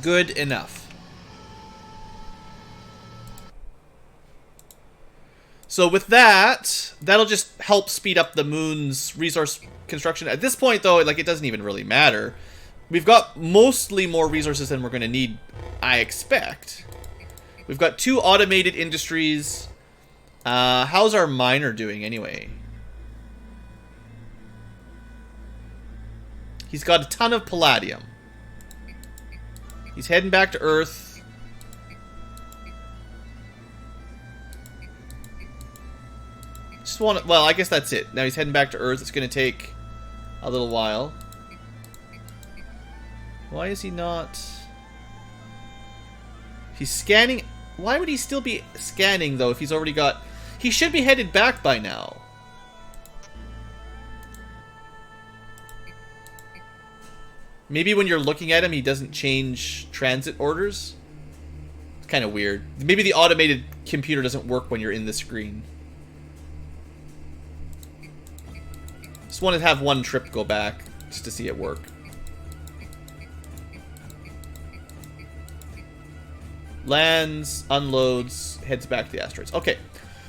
Good enough. So with that, that'll just help speed up the moon's resource construction. At this point, though, like, it doesn't even really matter. We've got mostly more resources than we're going to need, I expect. We've got 2 automated industries. How's our miner doing anyway? He's got a ton of palladium. He's heading back to Earth. Just want to, well, I guess that's it. Now he's heading back to Earth. It's going to take a little while. Why is he not... He's scanning... Why would he still be scanning, though, if he's already got... He should be headed back by now. Maybe when you're looking at him, he doesn't change transit orders? It's kind of weird. Maybe the automated computer doesn't work when you're in the screen. Just wanted to have one trip go back, just to see it work. Lands, unloads, heads back to the asteroids. Okay,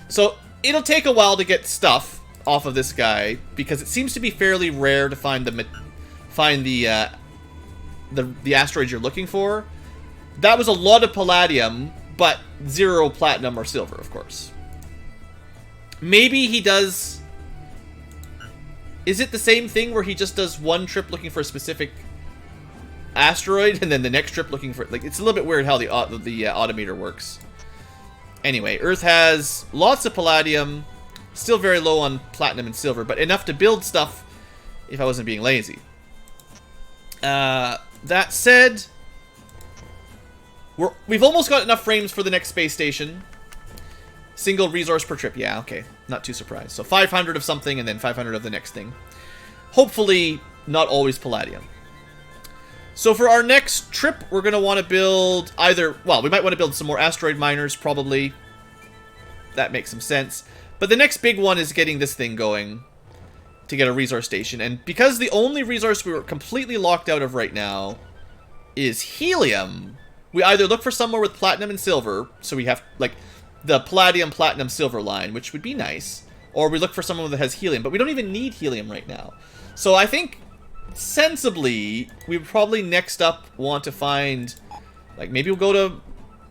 so it'll take a while to get stuff off of this guy because it seems to be fairly rare to find the asteroids you're looking for. That was a lot of palladium, but 0 platinum or silver, of course. Maybe he does... Is it the same thing where he just does one trip looking for a specific asteroid and then the next trip looking for... Like, it's a little bit weird how the automator works. Anyway, Earth has lots of palladium, still very low on platinum and silver, but enough to build stuff if I wasn't being lazy. That said, we've almost got enough frames for the next space station. Single resource per trip. Yeah, okay. Not too surprised. So 500 of something and then 500 of the next thing. Hopefully not always palladium. So for our next trip, we're going to want to build either... Well, we might want to build some more asteroid miners, probably. That makes some sense. But the next big one is getting this thing going to get a resource station. And because the only resource we were completely locked out of right now is helium, we either look for somewhere with platinum and silver, so we have, like, the palladium, platinum, silver line, which would be nice, or we look for someone that has helium, but we don't even need helium right now. So I think, sensibly, we would probably next up want to find, like, maybe we'll go to,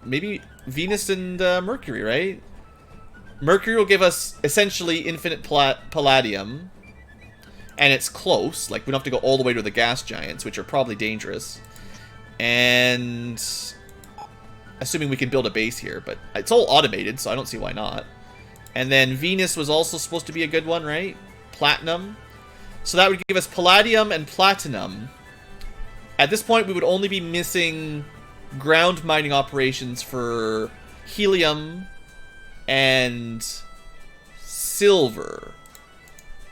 maybe Venus and Mercury, right? Mercury will give us, essentially, infinite palladium, and it's close, like, we don't have to go all the way to the gas giants, which are probably dangerous. And assuming we can build a base here, but it's all automated, so I don't see why not. And then Venus was also supposed to be a good one, right? Platinum. So that would give us palladium and platinum. At this point, we would only be missing ground mining operations for helium and silver.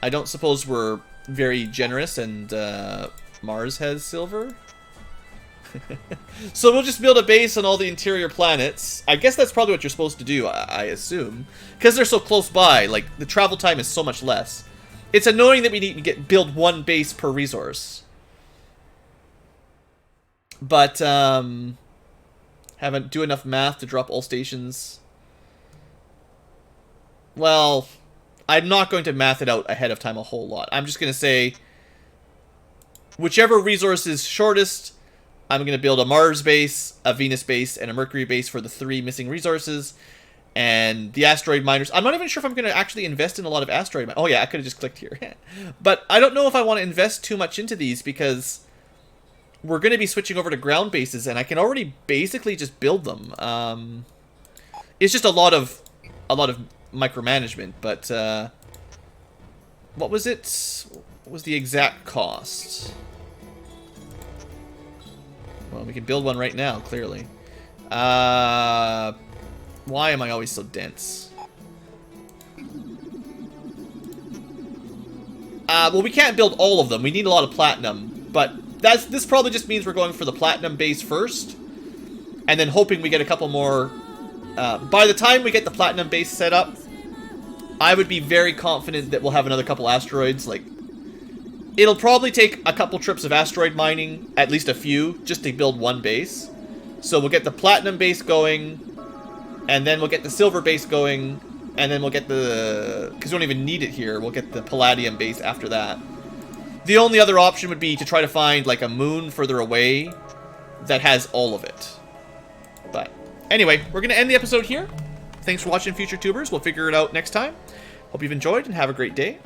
I don't suppose we're very generous and Mars has silver? So we'll just build a base on all the interior planets. I guess that's probably what you're supposed to do, I assume. Because they're so close by, like, the travel time is so much less. It's annoying that we need to build one base per resource. But, haven't do enough math to drop all stations. Well, I'm not going to math it out ahead of time a whole lot. I'm just going to say, whichever resource is shortest, I'm going to build a Mars base, a Venus base, and a Mercury base for the 3 missing resources. And the asteroid miners... I'm not even sure if I'm going to actually invest in a lot of asteroid miners. Oh yeah, I could have just clicked here. But I don't know if I want to invest too much into these because we're going to be switching over to ground bases, and I can already basically just build them. It's just a lot of micromanagement, but what was it? What was the exact cost? Well, we can build one right now, clearly. Why am I always so dense? Well, we can't build all of them. We need a lot of platinum, but this probably just means we're going for the platinum base first, and then hoping we get a couple more. By the time we get the platinum base set up, I would be very confident that we'll have another couple asteroids. Like, it'll probably take a couple trips of asteroid mining, at least a few, just to build one base. So we'll get the platinum base going, and then we'll get the silver base going, and then we'll get the... because we don't even need it here, we'll get the palladium base after that. The only other option would be to try to find, like, a moon further away that has all of it. But anyway, we're going to end the episode here. Thanks for watching, future tubers. We'll figure it out next time. Hope you've enjoyed, and have a great day.